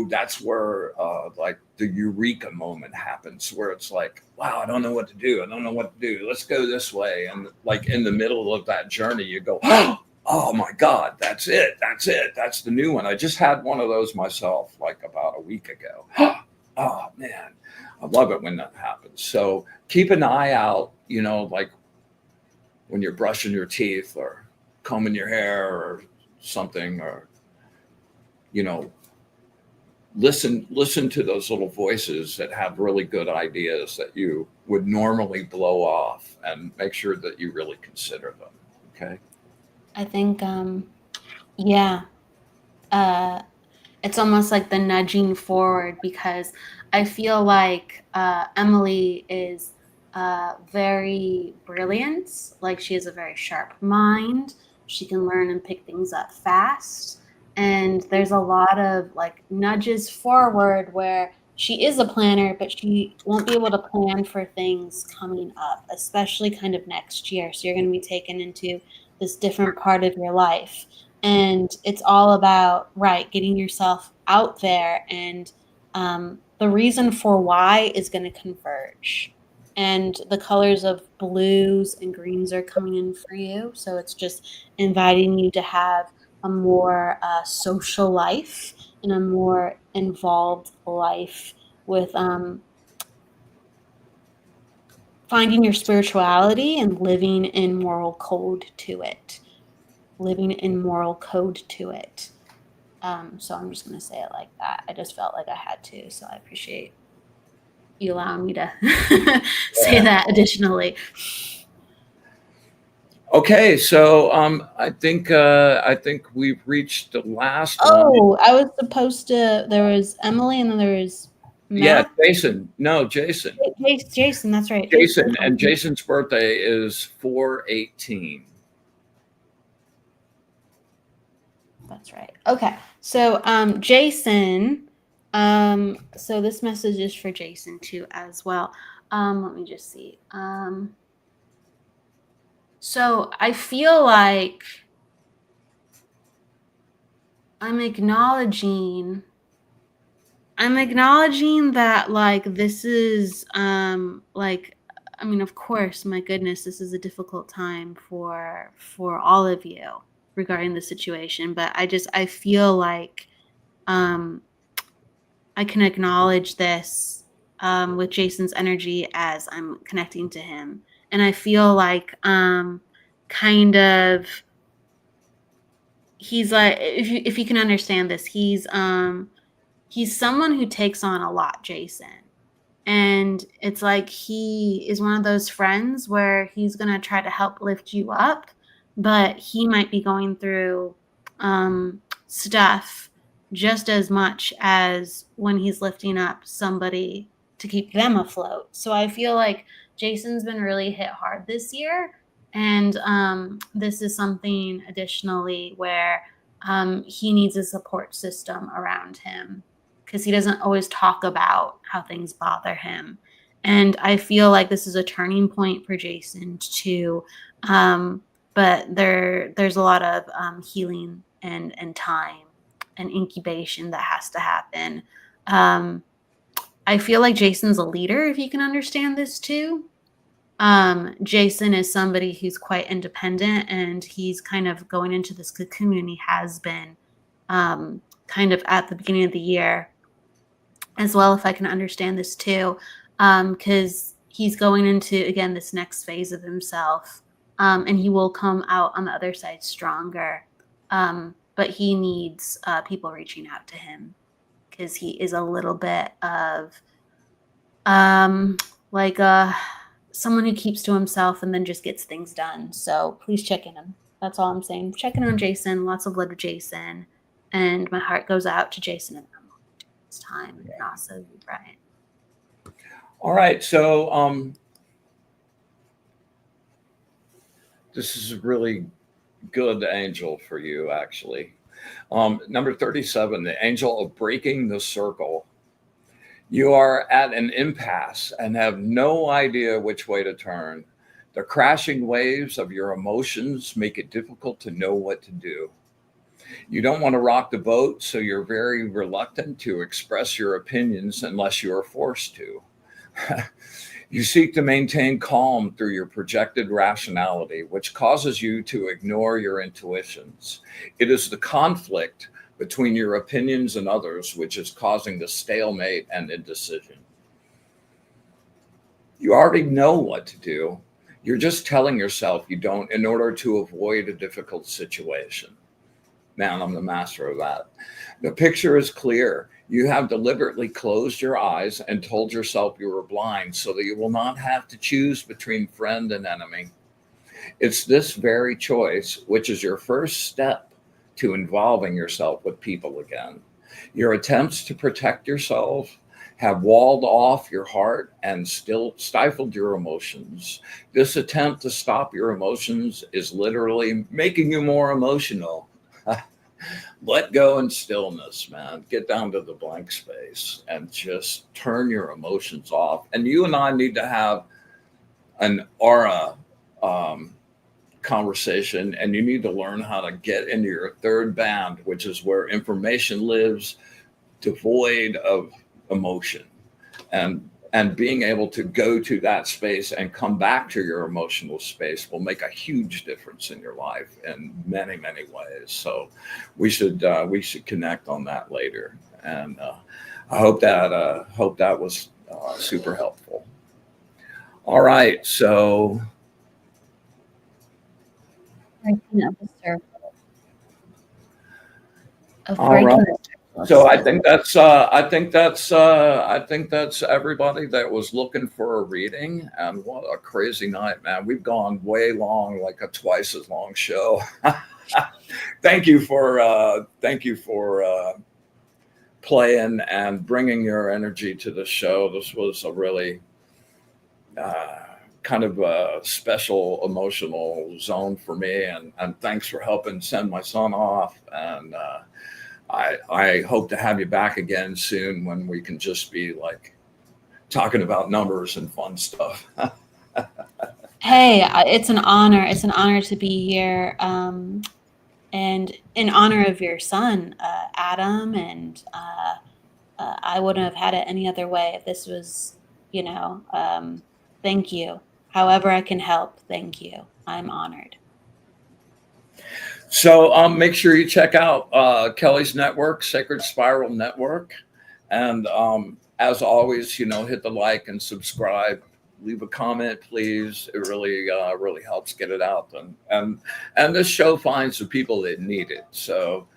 Speaker 1: that's where like the eureka moment happens, where it's like, wow, I don't know what to do, I don't know what to do, let's go this way. And like in the middle of that journey you go, oh my God, that's it, that's the new one. I just had one of those myself like about a week ago. Oh man, I love it when that happens. So keep an eye out, like when you're brushing your teeth or combing your hair or something, or you know listen to those little voices that have really good ideas that you would normally blow off, and make sure that you really consider them. Okay.
Speaker 2: I think, yeah, uh, it's almost like the nudging forward, because I feel like Emily is very brilliant. Like, she has a very sharp mind. She can learn and pick things up fast. And there's a lot of like nudges forward where she is a planner, but she won't be able to plan for things coming up, especially kind of next year. So you're going to be taken into this different part of your life. And it's all about, right, getting yourself out there. And the reason for why is going to converge. And the colors of blues and greens are coming in for you. So it's just inviting you to have a more social life and a more involved life with finding your spirituality and living in moral code to it. Living in moral code to it. So I'm just going to say it like that. I just felt like I had to. So I appreciate you allowing me to say that additionally.
Speaker 1: Okay, so I think we've reached the last one.
Speaker 2: Oh, I was supposed to. There was Emily, and then there was
Speaker 1: Yeah,
Speaker 2: Matt.
Speaker 1: Jason. No, Jason.
Speaker 2: Jason, that's right.
Speaker 1: Jason, and Jason's birthday is 4/18.
Speaker 2: That's right. Okay. So Jason, so this message is for Jason too as well. Let me just see. So I feel like I'm acknowledging that, like, this is like, I mean, of course, my goodness, this is a difficult time for all of you regarding the situation, but I feel like I can acknowledge this with Jason's energy as I'm connecting to him. And I feel like kind of, he's like, if you can understand this, he's someone who takes on a lot, Jason. And it's like he is one of those friends where he's going to try to help lift you up, but he might be going through stuff just as much as when he's lifting up somebody to keep them afloat. So I feel like Jason's been really hit hard this year. And this is something additionally where he needs a support system around him, because he doesn't always talk about how things bother him. And I feel like this is a turning point for Jason too. But there's a lot of healing and time and incubation that has to happen. I feel like Jason's a leader, if you can understand this too. Jason is somebody who's quite independent, and he's kind of going into this cocoon, and he has been kind of at the beginning of the year as well, if I can understand this too, because he's going into, again, this next phase of himself, and he will come out on the other side stronger. But he needs people reaching out to him because he is a little bit of like someone who keeps to himself and then just gets things done. So please check in him. That's all I'm saying. Checking on Jason. Lots of love to Jason, and my heart goes out to Jason and Emily this time, and also you, Bryan.
Speaker 1: All right, so this is a really good angel for you, actually. Number 37, the angel of breaking the circle. You are at an impasse and have no idea which way to turn. The crashing waves of your emotions make it difficult to know what to do. You don't want to rock the boat, so you're very reluctant to express your opinions unless you are forced to. You seek to maintain calm through your projected rationality, which causes you to ignore your intuitions. It is the conflict between your opinions and others which is causing the stalemate and indecision. You already know what to do. You're just telling yourself you don't in order to avoid a difficult situation. Man, I'm the master of that. The picture is clear. You have deliberately closed your eyes and told yourself you were blind so that you will not have to choose between friend and enemy. It's this very choice which is your first step to involving yourself with people again. Your attempts to protect yourself have walled off your heart and still stifled your emotions. This attempt to stop your emotions is literally making you more emotional. Let go in stillness, man. Get down to the blank space and just turn your emotions off. And you and I need to have an aura conversation, and you need to learn how to get into your third band, which is where information lives, devoid of emotion. And being able to go to that space and come back to your emotional space will make a huge difference in your life in many, many ways. So we should connect on that later. And I hope that was super helpful. All right, so
Speaker 2: Breaking of the circle. Of
Speaker 1: all
Speaker 2: breaking
Speaker 1: right.
Speaker 2: the circle.
Speaker 1: So I think that's everybody that was looking for a reading. And what a crazy night, man! We've gone way long, like a twice as long show. Thank you for playing and bringing your energy to the show. This was a really kind of a special emotional zone for me, and thanks for helping send my son off. And I hope to have you back again soon when we can just be like talking about numbers and fun stuff.
Speaker 2: Hey, it's an honor. It's an honor to be here. And in honor of your son, Adam, and I wouldn't have had it any other way if this was, thank you. However I can help, thank you. I'm honored.
Speaker 1: So make sure you check out Kelly's network, Sacred Spiral Network. And as always, hit the like and subscribe. Leave a comment, please. It really helps get it out. And this show finds the people that need it. So,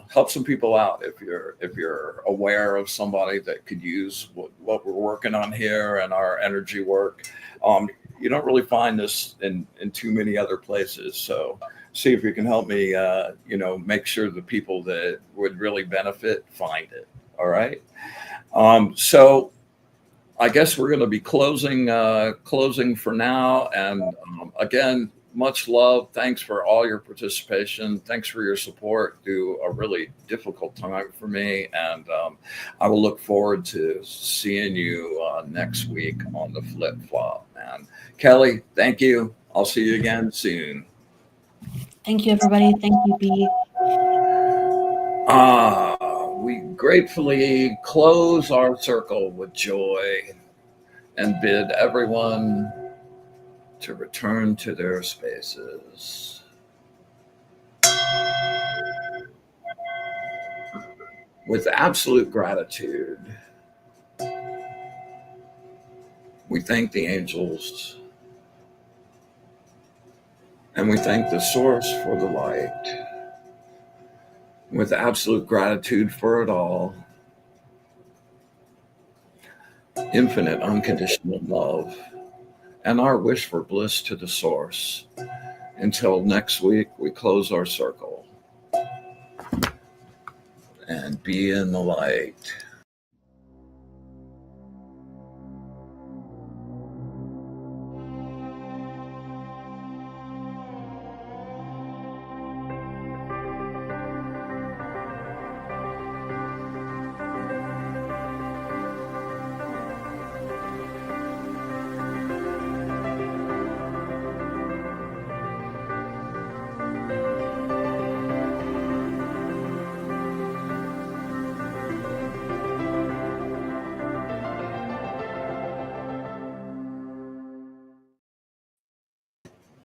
Speaker 1: help some people out if you're aware of somebody that could use what we're working on here and our energy work. You don't really find this in too many other places. So see if you can help me, make sure the people that would really benefit find it. All right. So I guess we're going to be closing for now. And again, much love. Thanks for all your participation. Thanks for your support through a really difficult time for me. And I will look forward to seeing you next week on the flip flop, man. Kelly, thank you. I'll see you again soon.
Speaker 2: Thank you, everybody. Thank you, B.
Speaker 1: We gratefully close our circle with joy and bid everyone to return to their spaces. With absolute gratitude, we thank the angels and we thank the source for the light. With absolute gratitude for it all, infinite unconditional love, and our wish for bliss to the source. Until next week, we close our circle and be in the light.